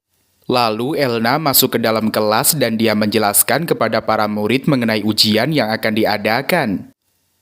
Lalu Elna masuk ke dalam kelas dan dia menjelaskan kepada para murid mengenai ujian yang akan diadakan.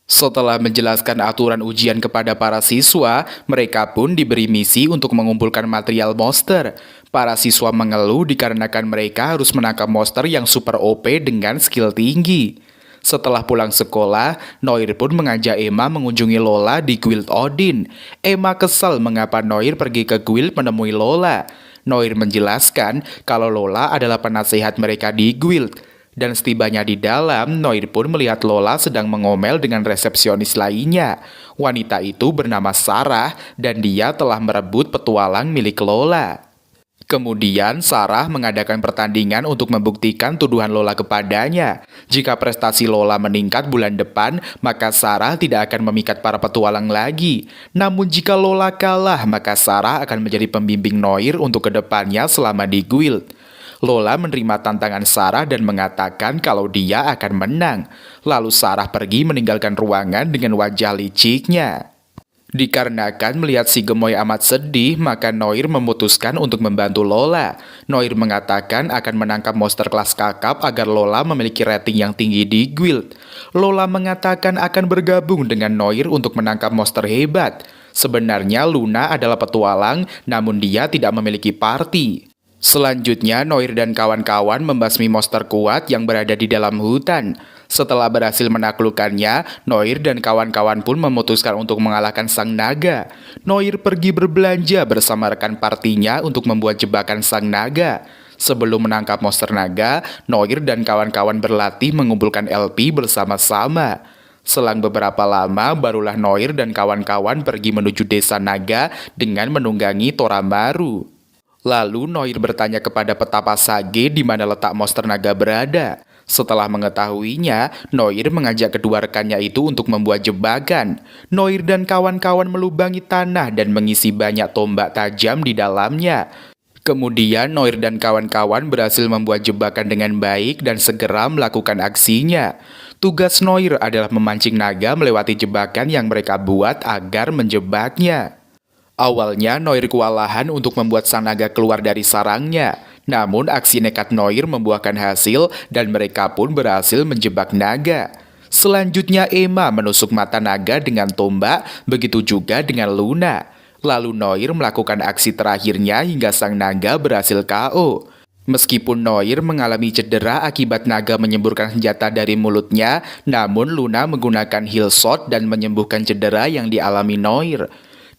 Setelah menjelaskan aturan ujian kepada para siswa, mereka pun diberi misi untuk mengumpulkan material monster. Para siswa mengeluh dikarenakan mereka harus menangkap monster yang super OP dengan skill tinggi. Setelah pulang sekolah, Noir pun mengajak Emma mengunjungi Lola di guild Odin. Emma kesal mengapa Noir pergi ke guild menemui Lola. Noir menjelaskan kalau Lola adalah penasehat mereka di guild. Dan setibanya di dalam, Noir pun melihat Lola sedang mengomel dengan resepsionis lainnya. Wanita itu bernama Sarah dan dia telah merebut petualang milik Lola. Kemudian Sarah mengadakan pertandingan untuk membuktikan tuduhan Lola kepadanya. Jika prestasi Lola meningkat bulan depan, maka Sarah tidak akan memikat para petualang lagi. Namun jika Lola kalah, maka Sarah akan menjadi pembimbing Noir untuk kedepannya selama di guild. Lola menerima tantangan Sarah dan mengatakan kalau dia akan menang. Lalu Sarah pergi meninggalkan ruangan dengan wajah liciknya. Dikarenakan melihat si gemoy amat sedih, maka Noir memutuskan untuk membantu Lola. Noir mengatakan akan menangkap monster kelas kakap agar Lola memiliki rating yang tinggi di guild. Lola mengatakan akan bergabung dengan Noir untuk menangkap monster hebat. Sebenarnya Luna adalah petualang, namun dia tidak memiliki party. Selanjutnya, Noir dan kawan-kawan membasmi monster kuat yang berada di dalam hutan. Setelah berhasil menaklukkannya, Noir dan kawan-kawan pun memutuskan untuk mengalahkan sang naga. Noir pergi berbelanja bersama rekan partinya untuk membuat jebakan sang naga. Sebelum menangkap monster naga, Noir dan kawan-kawan berlatih mengumpulkan LP bersama-sama. Selang beberapa lama, barulah Noir dan kawan-kawan pergi menuju desa naga dengan menunggangi Toramaru. Lalu Noir bertanya kepada petapa Sage di mana letak monster naga berada. Setelah mengetahuinya, Noir mengajak kedua rekannya itu untuk membuat jebakan. Noir dan kawan-kawan melubangi tanah dan mengisi banyak tombak tajam di dalamnya. Kemudian Noir dan kawan-kawan berhasil membuat jebakan dengan baik dan segera melakukan aksinya. Tugas Noir adalah memancing naga melewati jebakan yang mereka buat agar menjebaknya. Awalnya Noir kewalahan untuk membuat sang naga keluar dari sarangnya. Namun aksi nekat Noir membuahkan hasil dan mereka pun berhasil menjebak naga. Selanjutnya Emma menusuk mata naga dengan tombak, begitu juga dengan Luna. Lalu Noir melakukan aksi terakhirnya hingga sang naga berhasil KO. Meskipun Noir mengalami cedera akibat naga menyemburkan senjata dari mulutnya, namun Luna menggunakan heal shot dan menyembuhkan cedera yang dialami Noir.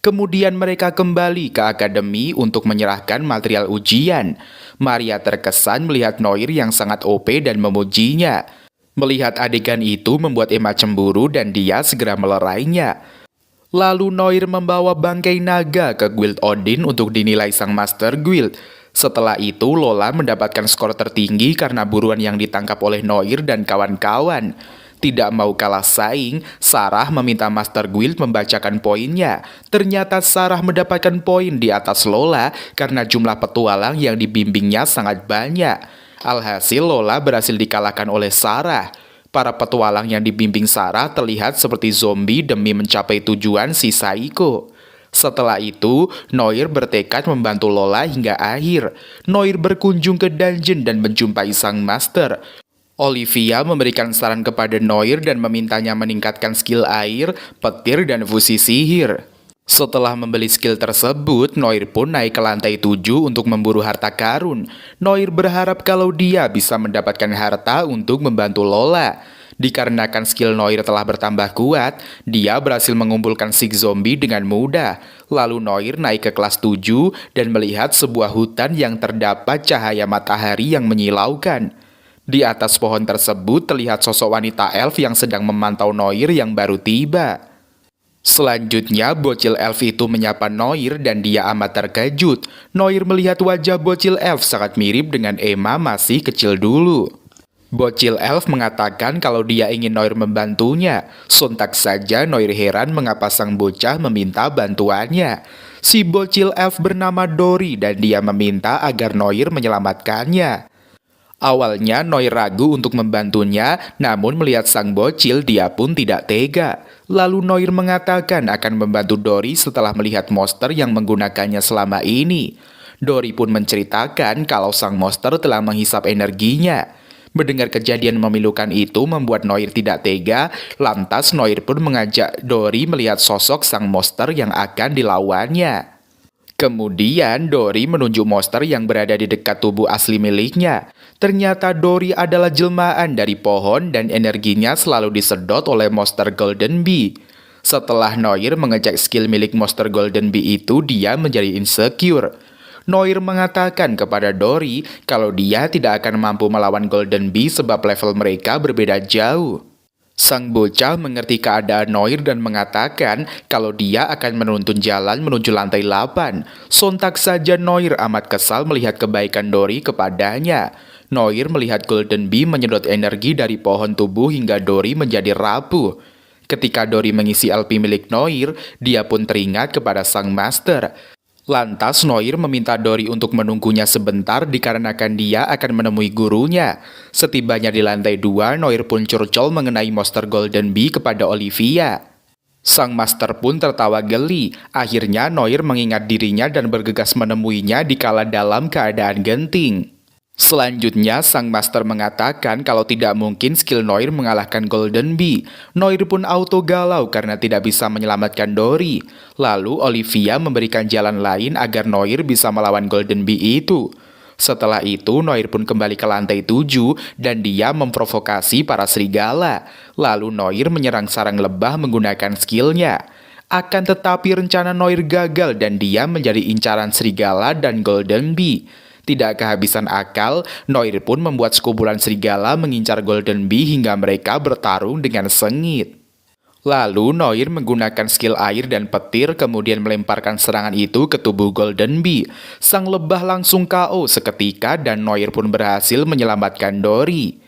Kemudian mereka kembali ke akademi untuk menyerahkan material ujian. Maria terkesan melihat Noir yang sangat OP dan memujinya. Melihat adegan itu membuat Emma cemburu dan dia segera melerainya. Lalu Noir membawa bangkai naga ke guild Odin untuk dinilai sang master guild. Setelah itu Lola mendapatkan skor tertinggi karena buruan yang ditangkap oleh Noir dan kawan-kawan. Tidak mau kalah saing, Sarah meminta Master Guild membacakan poinnya. Ternyata Sarah mendapatkan poin di atas Lola karena jumlah petualang yang dibimbingnya sangat banyak. Alhasil Lola berhasil dikalahkan oleh Sarah. Para petualang yang dibimbing Sarah terlihat seperti zombie demi mencapai tujuan si Saiko. Setelah itu, Noir bertekad membantu Lola hingga akhir. Noir berkunjung ke dungeon dan menjumpai sang master. Olivia memberikan saran kepada Noir dan memintanya meningkatkan skill air, petir, dan fusi sihir. Setelah membeli skill tersebut, Noir pun naik ke lantai 7 untuk memburu harta karun. Noir berharap kalau dia bisa mendapatkan harta untuk membantu Lola. Dikarenakan skill Noir telah bertambah kuat, dia berhasil mengumpulkan six zombie dengan mudah. Lalu Noir naik ke kelas 7 dan melihat sebuah hutan yang terdapat cahaya matahari yang menyilaukan. Di atas pohon tersebut terlihat sosok wanita elf yang sedang memantau Noir yang baru tiba. Selanjutnya, bocil elf itu menyapa Noir dan dia amat terkejut. Noir melihat wajah bocil elf sangat mirip dengan Emma masih kecil dulu. Bocil elf mengatakan kalau dia ingin Noir membantunya. Sontak saja Noir heran mengapa sang bocah meminta bantuannya. Si bocil elf bernama Dory dan dia meminta agar Noir menyelamatkannya. Awalnya Noir ragu untuk membantunya, namun melihat sang bocil dia pun tidak tega. Lalu Noir mengatakan akan membantu Dory setelah melihat monster yang menggunakannya selama ini. Dory pun menceritakan kalau sang monster telah menghisap energinya. Mendengar kejadian memilukan itu membuat Noir tidak tega, lantas Noir pun mengajak Dory melihat sosok sang monster yang akan dilawannya. Kemudian Dory menunjuk monster yang berada di dekat tubuh asli miliknya. Ternyata Dory adalah jelmaan dari pohon dan energinya selalu disedot oleh monster Golden Bee. Setelah Noir mengecek skill milik monster Golden Bee itu, dia menjadi insecure. Noir mengatakan kepada Dory kalau dia tidak akan mampu melawan Golden Bee sebab level mereka berbeda jauh. Sang bocah mengerti keadaan Noir dan mengatakan kalau dia akan menuntun jalan menuju lantai 8. Sontak saja Noir amat kesal melihat kebaikan Dory kepadanya. Noir melihat Golden Bee menyedot energi dari pohon tubuh hingga Dory menjadi rapuh. Ketika Dory mengisi LP milik Noir, dia pun teringat kepada sang master. Lantas Noir meminta Dory untuk menunggunya sebentar dikarenakan dia akan menemui gurunya. Setibanya di lantai 2, Noir pun curcol mengenai monster Golden Bee kepada Olivia. Sang master pun tertawa geli. Akhirnya Noir mengingat dirinya dan bergegas menemuinya dikala dalam keadaan genting. Selanjutnya, sang master mengatakan kalau tidak mungkin skill Noir mengalahkan Golden Bee. Noir pun auto galau karena tidak bisa menyelamatkan Dory. Lalu Olivia memberikan jalan lain agar Noir bisa melawan Golden Bee itu. Setelah itu, Noir pun kembali ke lantai 7 dan dia memprovokasi para serigala. Lalu Noir menyerang sarang lebah menggunakan skillnya. Akan tetapi rencana Noir gagal dan dia menjadi incaran serigala dan Golden Bee. Tidak kehabisan akal, Noir pun membuat sekumpulan serigala mengincar Golden Bee hingga mereka bertarung dengan sengit. Lalu Noir menggunakan skill air dan petir kemudian melemparkan serangan itu ke tubuh Golden Bee. Sang lebah langsung KO seketika dan Noir pun berhasil menyelamatkan Dory.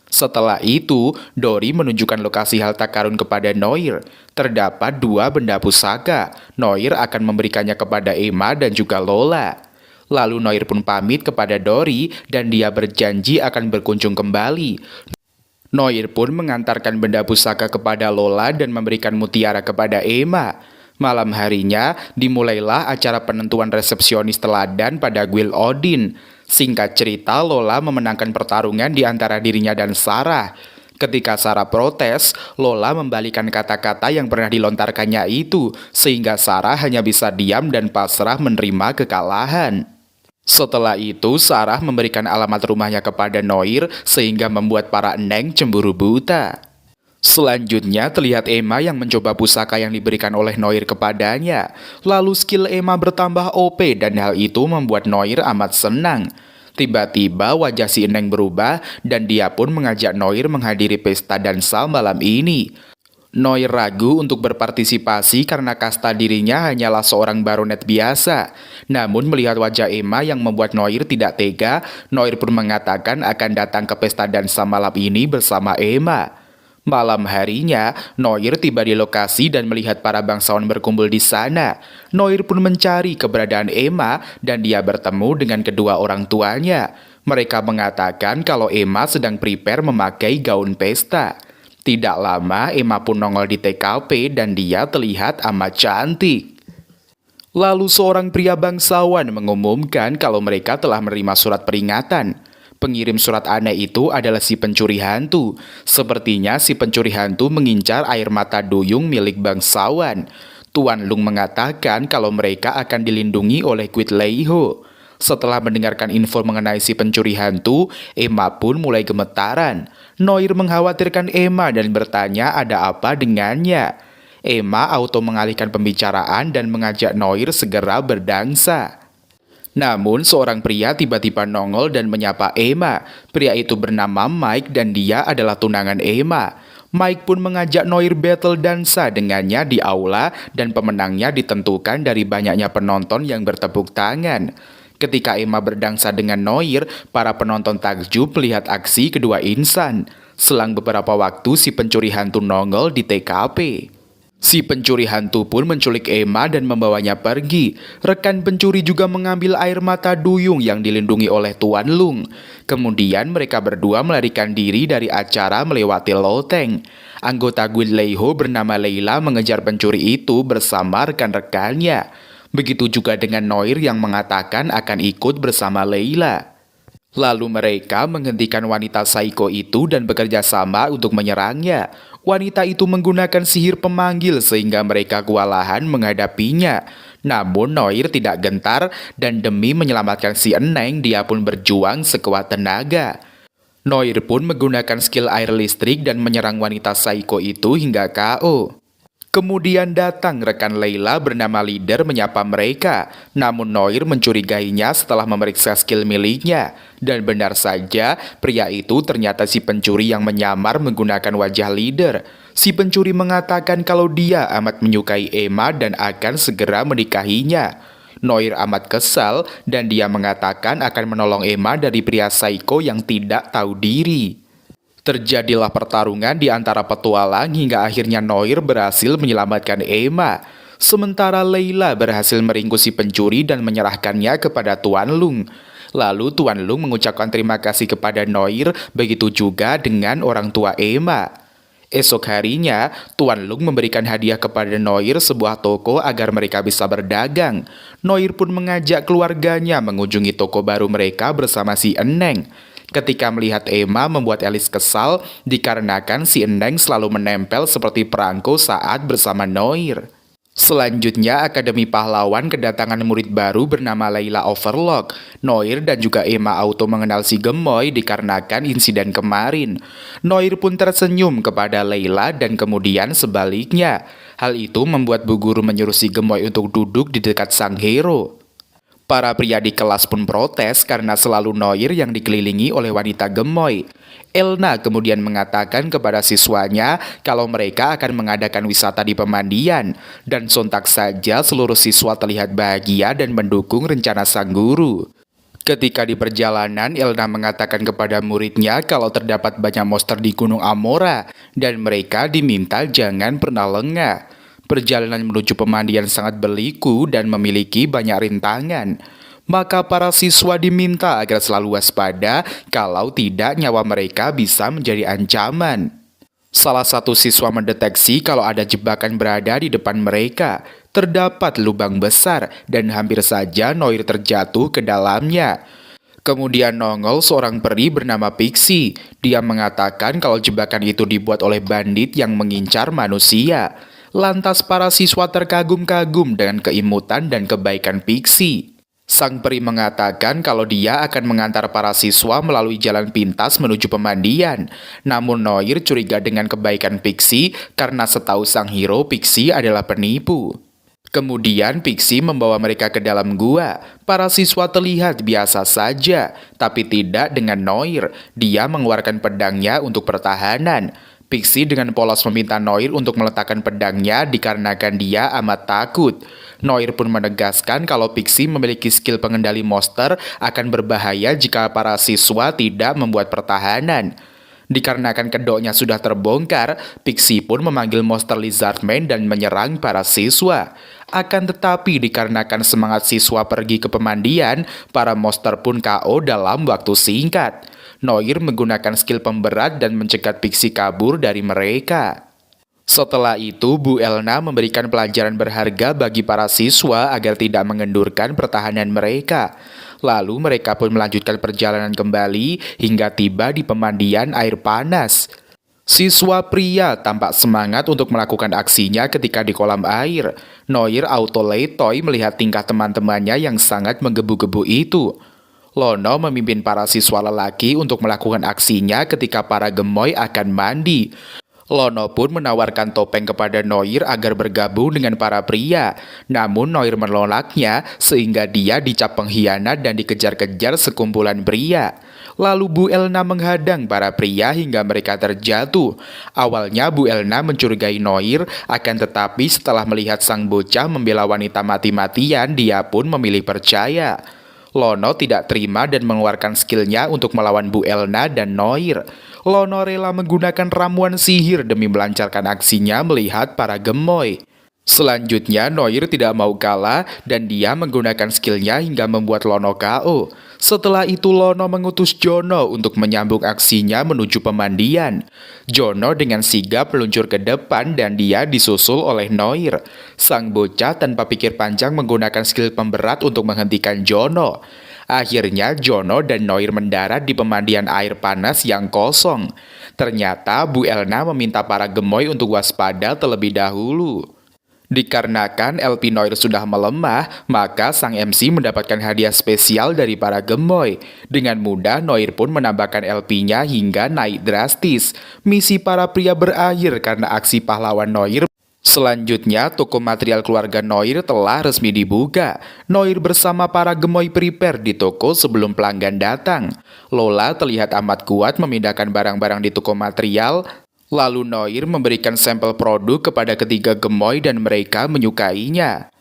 Setelah itu, Dory menunjukkan lokasi harta karun kepada Noir. Terdapat 2 benda pusaka. Noir akan memberikannya kepada Emma dan juga Lola. Lalu Noir pun pamit kepada Dory dan dia berjanji akan berkunjung kembali. Noir pun mengantarkan benda pusaka kepada Lola dan memberikan mutiara kepada Emma. Malam harinya, dimulailah acara penentuan resepsionis teladan pada Guild Odin. Singkat cerita, Lola memenangkan pertarungan di antara dirinya dan Sarah. Ketika Sarah protes, Lola membalikan kata-kata yang pernah dilontarkannya itu, sehingga Sarah hanya bisa diam dan pasrah menerima kekalahan. Setelah itu, Sarah memberikan alamat rumahnya kepada Noir sehingga membuat para eneng cemburu buta. Selanjutnya, terlihat Emma yang mencoba pusaka yang diberikan oleh Noir kepadanya. Lalu skill Emma bertambah OP dan hal itu membuat Noir amat senang. Tiba-tiba wajah si eneng berubah dan dia pun mengajak Noir menghadiri pesta dansa malam ini. Noir ragu untuk berpartisipasi karena kasta dirinya hanyalah seorang baronet biasa. Namun melihat wajah Emma yang membuat Noir tidak tega, Noir pun mengatakan akan datang ke pesta dansa malam ini bersama Emma. Malam harinya, Noir tiba di lokasi dan melihat para bangsawan berkumpul di sana. Noir pun mencari keberadaan Emma dan dia bertemu dengan kedua orang tuanya. Mereka mengatakan kalau Emma sedang prepare memakai gaun pesta. Tidak lama, Emma pun nongol di TKP dan dia terlihat amat cantik. Lalu seorang pria bangsawan mengumumkan kalau mereka telah menerima surat peringatan. Pengirim surat aneh itu adalah si pencuri hantu. Sepertinya si pencuri hantu mengincar air mata duyung milik bangsawan. Tuan Lung mengatakan kalau mereka akan dilindungi oleh Quit Leiho. Setelah mendengarkan info mengenai si pencuri hantu, Emma pun mulai gemetaran. Noir mengkhawatirkan Emma dan bertanya ada apa dengannya. Emma auto mengalihkan pembicaraan dan mengajak Noir segera berdansa. Namun seorang pria tiba-tiba nongol dan menyapa Emma. Pria itu bernama Mike dan dia adalah tunangan Emma. Mike pun mengajak Noir battle dansa dengannya di aula dan pemenangnya ditentukan dari banyaknya penonton yang bertepuk tangan. Ketika Emma berdansa dengan Noir, para penonton takjub melihat aksi kedua insan. Selang beberapa waktu si pencuri hantu nongol di TKP. Si pencuri hantu pun menculik Emma dan membawanya pergi. Rekan pencuri juga mengambil air mata duyung yang dilindungi oleh Tuan Lung. Kemudian mereka berdua melarikan diri dari acara melewati loteng. Anggota Guild Leiho bernama Leila mengejar pencuri itu bersama rekan-rekannya. Begitu juga dengan Noir yang mengatakan akan ikut bersama Leila. Lalu mereka menghentikan wanita psycho itu dan bekerja sama untuk menyerangnya. Wanita itu menggunakan sihir pemanggil sehingga mereka kewalahan menghadapinya. Namun Noir tidak gentar dan demi menyelamatkan si Eneng dia pun berjuang sekuat tenaga. Noir pun menggunakan skill air listrik dan menyerang wanita psycho itu hingga KO. Kemudian datang rekan Leila bernama Leader menyapa mereka. Namun Noir mencurigainya setelah memeriksa skill miliknya. Dan benar saja, pria itu ternyata si pencuri yang menyamar menggunakan wajah Leader. Si pencuri mengatakan kalau dia amat menyukai Emma dan akan segera menikahinya. Noir amat kesal dan dia mengatakan akan menolong Emma dari pria psycho yang tidak tahu diri. Terjadilah pertarungan di antara petualang hingga akhirnya Noir berhasil menyelamatkan Emma. Sementara Leila berhasil meringkus si pencuri dan menyerahkannya kepada Tuan Lung. Lalu Tuan Lung mengucapkan terima kasih kepada Noir, begitu juga dengan orang tua Emma. Esok harinya, Tuan Lung memberikan hadiah kepada Noir sebuah toko agar mereka bisa berdagang. Noir pun mengajak keluarganya mengunjungi toko baru mereka bersama si Eneng. Ketika melihat Emma membuat Alice kesal dikarenakan si Eneng selalu menempel seperti perangko saat bersama Noir. Selanjutnya, Akademi Pahlawan kedatangan murid baru bernama Layla Overlock. Noir dan juga Emma auto mengenal si gemoy dikarenakan insiden kemarin. Noir pun tersenyum kepada Layla dan kemudian sebaliknya. Hal itu membuat Bu Guru menyuruh si gemoy untuk duduk di dekat sang hero. Para pria di kelas pun protes karena selalu Noir yang dikelilingi oleh wanita gemoy. Elna kemudian mengatakan kepada siswanya kalau mereka akan mengadakan wisata di pemandian. Dan sontak saja seluruh siswa terlihat bahagia dan mendukung rencana sang guru. Ketika di perjalanan, Elna mengatakan kepada muridnya kalau terdapat banyak monster di Gunung Amora dan mereka diminta jangan pernah lengah. Perjalanan menuju pemandian sangat berliku dan memiliki banyak rintangan. Maka para siswa diminta agar selalu waspada, kalau tidak nyawa mereka bisa menjadi ancaman. Salah satu siswa mendeteksi kalau ada jebakan berada di depan mereka. Terdapat lubang besar dan hampir saja Noir terjatuh ke dalamnya. Kemudian nongol seorang peri bernama Pixie. Dia mengatakan kalau jebakan itu dibuat oleh bandit yang mengincar manusia. Lantas para siswa terkagum-kagum dengan keimutan dan kebaikan Pixie. Sang peri mengatakan kalau dia akan mengantar para siswa melalui jalan pintas menuju pemandian. Namun Noir curiga dengan kebaikan Pixie karena setahu sang hero Pixie adalah penipu. Kemudian Pixie membawa mereka ke dalam gua. Para siswa terlihat biasa saja, tapi tidak dengan Noir. Dia mengeluarkan pedangnya untuk pertahanan. Pixie dengan polos meminta Noir untuk meletakkan pedangnya dikarenakan dia amat takut. Noir pun menegaskan kalau Pixie memiliki skill pengendali monster akan berbahaya jika para siswa tidak membuat pertahanan. Dikarenakan kedoknya sudah terbongkar, Pixie pun memanggil monster Lizardman dan menyerang para siswa. Akan tetapi dikarenakan semangat siswa pergi ke pemandian, para monster pun KO dalam waktu singkat. Noir menggunakan skill pemberat dan mencegat Pixie kabur dari mereka. Setelah itu, Bu Elna memberikan pelajaran berharga bagi para siswa agar tidak mengendurkan pertahanan mereka. Lalu mereka pun melanjutkan perjalanan kembali hingga tiba di pemandian air panas. Siswa pria tampak semangat untuk melakukan aksinya ketika di kolam air. Noir auto letoy melihat tingkah teman-temannya yang sangat menggebu-gebu itu. Lono memimpin para siswa lelaki untuk melakukan aksinya ketika para gemoy akan mandi. Lono pun menawarkan topeng kepada Noir agar bergabung dengan para pria. Namun Noir menolaknya sehingga dia dicap pengkhianat dan dikejar-kejar sekumpulan pria. Lalu Bu Elna menghadang para pria hingga mereka terjatuh. Awalnya Bu Elna mencurigai Noir, akan tetapi setelah melihat sang bocah membela wanita mati-matian, dia pun memilih percaya. Lono tidak terima dan mengeluarkan skillnya untuk melawan Bu Elna dan Noir. Lono rela menggunakan ramuan sihir demi melancarkan aksinya melihat para gemoy. Selanjutnya, Noir tidak mau kalah dan dia menggunakan skillnya hingga membuat Lono KO. Setelah itu, Lono mengutus Jono untuk menyambung aksinya menuju pemandian. Jono dengan sigap meluncur ke depan dan dia disusul oleh Noir. Sang bocah tanpa pikir panjang menggunakan skill pemberat untuk menghentikan Jono. Akhirnya, Jono dan Noir mendarat di pemandian air panas yang kosong. Ternyata, Bu Elna meminta para gemoy untuk waspada terlebih dahulu. Dikarenakan LP Noir sudah melemah, maka sang MC mendapatkan hadiah spesial dari para gemoy. Dengan mudah, Noir pun menambahkan LP-nya hingga naik drastis. Misi para pria berakhir karena aksi pahlawan Noir. Selanjutnya, toko material keluarga Noir telah resmi dibuka. Noir bersama para gemoy prepare di toko sebelum pelanggan datang. Lola terlihat amat kuat memindahkan barang-barang di toko material. Lalu Noir memberikan sampel produk kepada ketiga gemoy dan mereka menyukainya.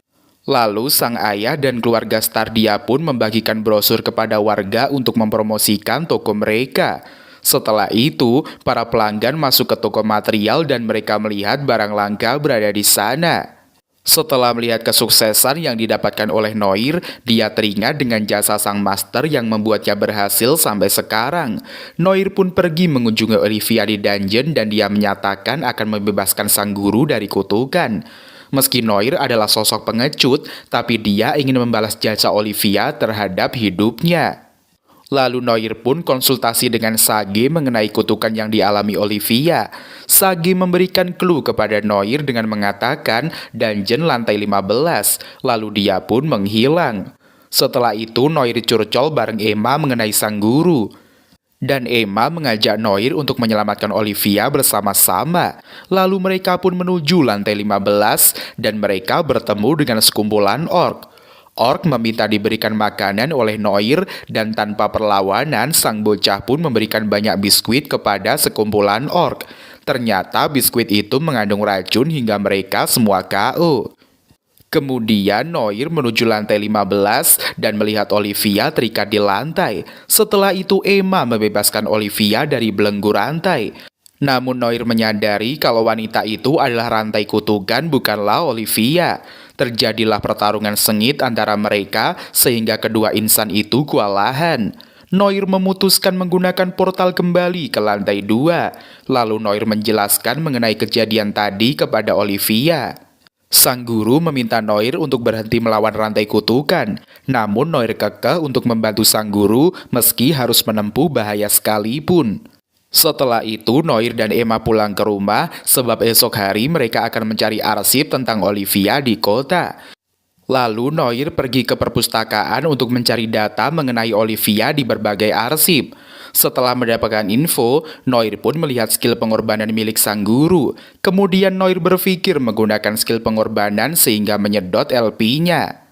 Lalu sang ayah dan keluarga Stardia pun membagikan brosur kepada warga untuk mempromosikan toko mereka. Setelah itu, para pelanggan masuk ke toko material dan mereka melihat barang langka berada di sana. Setelah melihat kesuksesan yang didapatkan oleh Noir, dia teringat dengan jasa sang master yang membuatnya berhasil sampai sekarang. Noir pun pergi mengunjungi Olivia di dungeon dan dia menyatakan akan membebaskan sang guru dari kutukan. Meski Noir adalah sosok pengecut, tapi dia ingin membalas jasa Olivia terhadap hidupnya. Lalu Noir pun konsultasi dengan Sage mengenai kutukan yang dialami Olivia. Sage memberikan clue kepada Noir dengan mengatakan dungeon lantai 15, lalu dia pun menghilang. Setelah itu Noir curcol bareng Emma mengenai sang guru. Dan Emma mengajak Noir untuk menyelamatkan Olivia bersama-sama. Lalu mereka pun menuju lantai 15 dan mereka bertemu dengan sekumpulan orc. Orc meminta diberikan makanan oleh Noir dan tanpa perlawanan sang bocah pun memberikan banyak biskuit kepada sekumpulan orc. Ternyata biskuit itu mengandung racun hingga mereka semua KO. Kemudian Noir menuju lantai 15 dan melihat Olivia terikat di lantai. Setelah itu Emma membebaskan Olivia dari belenggu rantai. Namun Noir menyadari kalau wanita itu adalah rantai kutukan bukanlah Olivia. Terjadilah pertarungan sengit antara mereka sehingga kedua insan itu kewalahan. Noir memutuskan menggunakan portal kembali ke lantai 2. Lalu Noir menjelaskan mengenai kejadian tadi kepada Olivia. Sang guru meminta Noir untuk berhenti melawan rantai kutukan. Namun Noir kekeh untuk membantu sang guru meski harus menempuh bahaya sekalipun. Setelah itu, Noir dan Emma pulang ke rumah sebab esok hari mereka akan mencari arsip tentang Olivia di kota. Lalu Noir pergi ke perpustakaan untuk mencari data mengenai Olivia di berbagai arsip. Setelah mendapatkan info, Noir pun melihat skill pengorbanan milik sang guru. Kemudian Noir berpikir menggunakan skill pengorbanan sehingga menyedot LP-nya.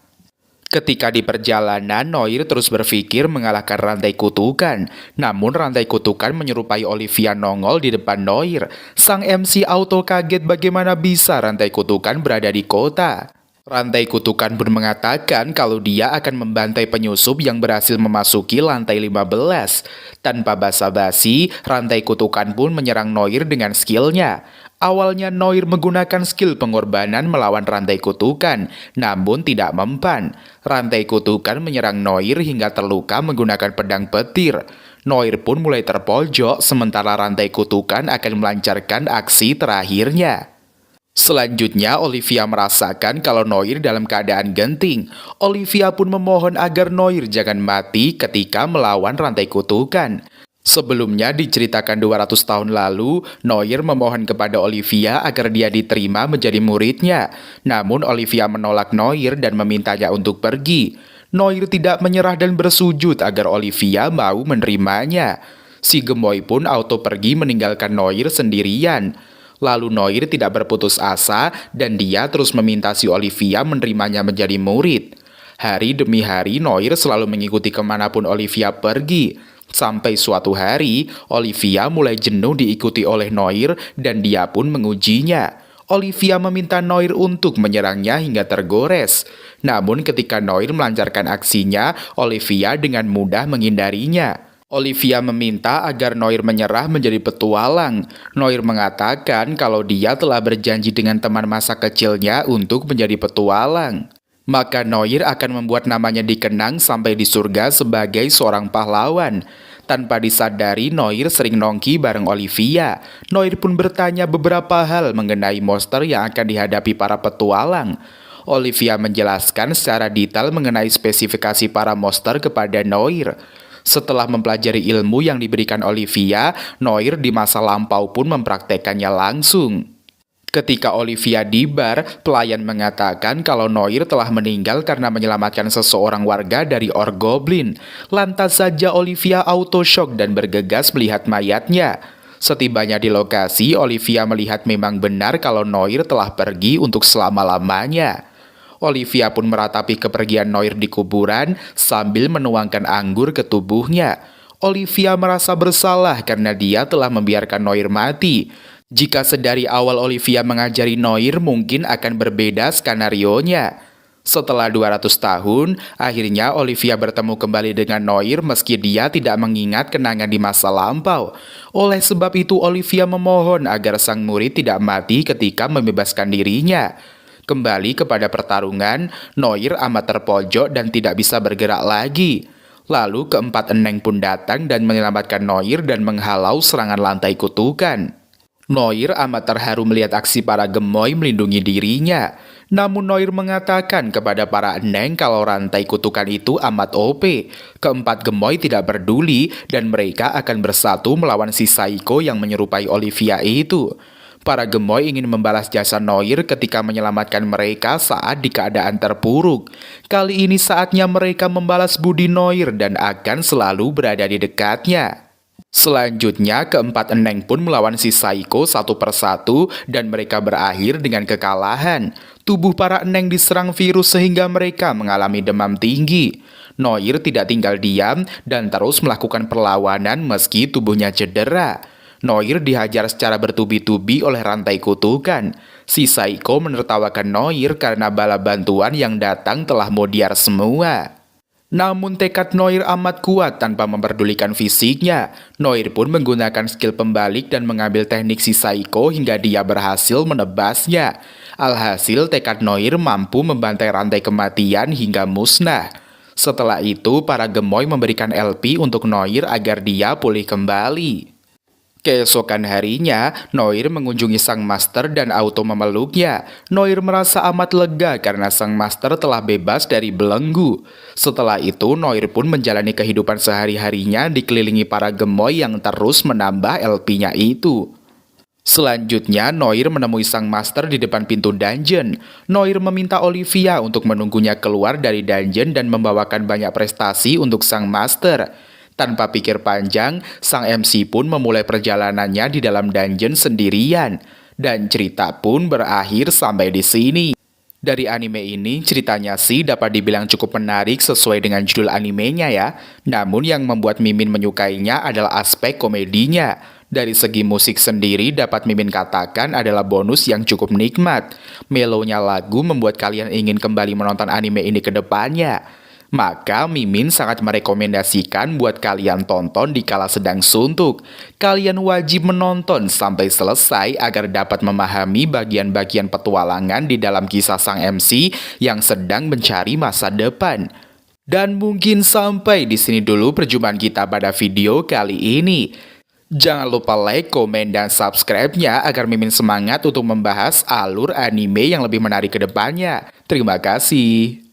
Ketika di perjalanan, Noir terus berpikir mengalahkan rantai kutukan. Namun rantai kutukan menyerupai Olivia nongol di depan Noir. Sang MC auto kaget bagaimana bisa rantai kutukan berada di kota. Rantai kutukan pun mengatakan kalau dia akan membantai penyusup yang berhasil memasuki lantai 15. Tanpa basa-basi, rantai kutukan pun menyerang Noir dengan skillnya. Awalnya Noir menggunakan skill pengorbanan melawan rantai kutukan, namun tidak mempan. Rantai kutukan menyerang Noir hingga terluka menggunakan pedang petir. Noir pun mulai terpojok sementara rantai kutukan akan melancarkan aksi terakhirnya. Selanjutnya, Olivia merasakan kalau Noir dalam keadaan genting. Olivia pun memohon agar Noir jangan mati ketika melawan rantai kutukan. Sebelumnya diceritakan 200 tahun lalu, Noir memohon kepada Olivia agar dia diterima menjadi muridnya. Namun Olivia menolak Noir dan memintanya untuk pergi. Noir tidak menyerah dan bersujud agar Olivia mau menerimanya. Si gemoy pun auto pergi meninggalkan Noir sendirian. Lalu Noir tidak berputus asa dan dia terus meminta si Olivia menerimanya menjadi murid. Hari demi hari Noir selalu mengikuti kemanapun Olivia pergi. Sampai suatu hari, Olivia mulai jenuh diikuti oleh Noir dan dia pun mengujinya. Olivia meminta Noir untuk menyerangnya hingga tergores. Namun ketika Noir melancarkan aksinya, Olivia dengan mudah menghindarinya. Olivia meminta agar Noir menyerah menjadi petualang. Noir mengatakan kalau dia telah berjanji dengan teman masa kecilnya untuk menjadi petualang. Maka Noir akan membuat namanya dikenang sampai di surga sebagai seorang pahlawan. Tanpa disadari, Noir sering nongki bareng Olivia. Noir pun bertanya beberapa hal mengenai monster yang akan dihadapi para petualang. Olivia menjelaskan secara detail mengenai spesifikasi para monster kepada Noir. Setelah mempelajari ilmu yang diberikan Olivia, Noir di masa lampau pun mempraktekannya langsung. Ketika Olivia di bar, pelayan mengatakan kalau Noir telah meninggal karena menyelamatkan seseorang warga dari orc goblin. Lantas saja Olivia auto shock dan bergegas melihat mayatnya. Setibanya di lokasi, Olivia melihat memang benar kalau Noir telah pergi untuk selama-lamanya. Olivia pun meratapi kepergian Noir di kuburan sambil menuangkan anggur ke tubuhnya. Olivia merasa bersalah karena dia telah membiarkan Noir mati. Jika sedari awal Olivia mengajari Noir, mungkin akan berbeda skenarionya. Setelah 200 tahun, akhirnya Olivia bertemu kembali dengan Noir meski dia tidak mengingat kenangan di masa lampau. Oleh sebab itu, Olivia memohon agar sang murid tidak mati ketika membebaskan dirinya. Kembali kepada pertarungan, Noir amat terpojok dan tidak bisa bergerak lagi. Lalu keempat eneng pun datang dan menyelamatkan Noir dan menghalau serangan lantai kutukan. Noir amat terharu melihat aksi para gemoy melindungi dirinya. Namun Noir mengatakan kepada para eneng kalau rantai kutukan itu amat OP. Keempat gemoy tidak peduli dan mereka akan bersatu melawan si Saiko yang menyerupai Olivia itu. Para gemoy ingin membalas jasa Noir ketika menyelamatkan mereka saat di keadaan terpuruk. Kali ini saatnya mereka membalas budi Noir dan akan selalu berada di dekatnya. Selanjutnya, keempat eneng pun melawan si Saiko satu persatu dan mereka berakhir dengan kekalahan. Tubuh para eneng diserang virus sehingga mereka mengalami demam tinggi. Noir tidak tinggal diam dan terus melakukan perlawanan meski tubuhnya cedera. Noir dihajar secara bertubi-tubi oleh rantai kutukan. Si Saiko menertawakan Noir karena bala bantuan yang datang telah modiar semua. Namun tekad Noir amat kuat tanpa memperdulikan fisiknya. Noir pun menggunakan skill pembalik dan mengambil teknik si Saiko hingga dia berhasil menebasnya. Alhasil tekad Noir mampu membantai rantai kematian hingga musnah. Setelah itu, para gemoy memberikan LP untuk Noir agar dia pulih kembali. Keesokan harinya, Noir mengunjungi sang master dan auto memeluknya. Noir merasa amat lega karena sang master telah bebas dari belenggu. Setelah itu, Noir pun menjalani kehidupan sehari-harinya dikelilingi para gemoy yang terus menambah LP-nya itu. Selanjutnya, Noir menemui sang master di depan pintu dungeon. Noir meminta Olivia untuk menunggunya keluar dari dungeon dan membawakan banyak prestasi untuk sang master. Tanpa pikir panjang, sang MC pun memulai perjalanannya di dalam dungeon sendirian. Dan cerita pun berakhir sampai di sini. Dari anime ini, ceritanya sih dapat dibilang cukup menarik sesuai dengan judul animenya ya. Namun yang membuat Mimin menyukainya adalah aspek komedinya. Dari segi musik sendiri dapat Mimin katakan adalah bonus yang cukup nikmat. Melonya lagu membuat kalian ingin kembali menonton anime ini ke depannya. Maka Mimin sangat merekomendasikan buat kalian tonton di kala sedang suntuk. Kalian wajib menonton sampai selesai agar dapat memahami bagian-bagian petualangan di dalam kisah sang MC yang sedang mencari masa depan. Dan mungkin sampai di sini dulu perjumpaan kita pada video kali ini. Jangan lupa like, komen, dan subscribe-nya agar Mimin semangat untuk membahas alur anime yang lebih menarik ke depannya. Terima kasih.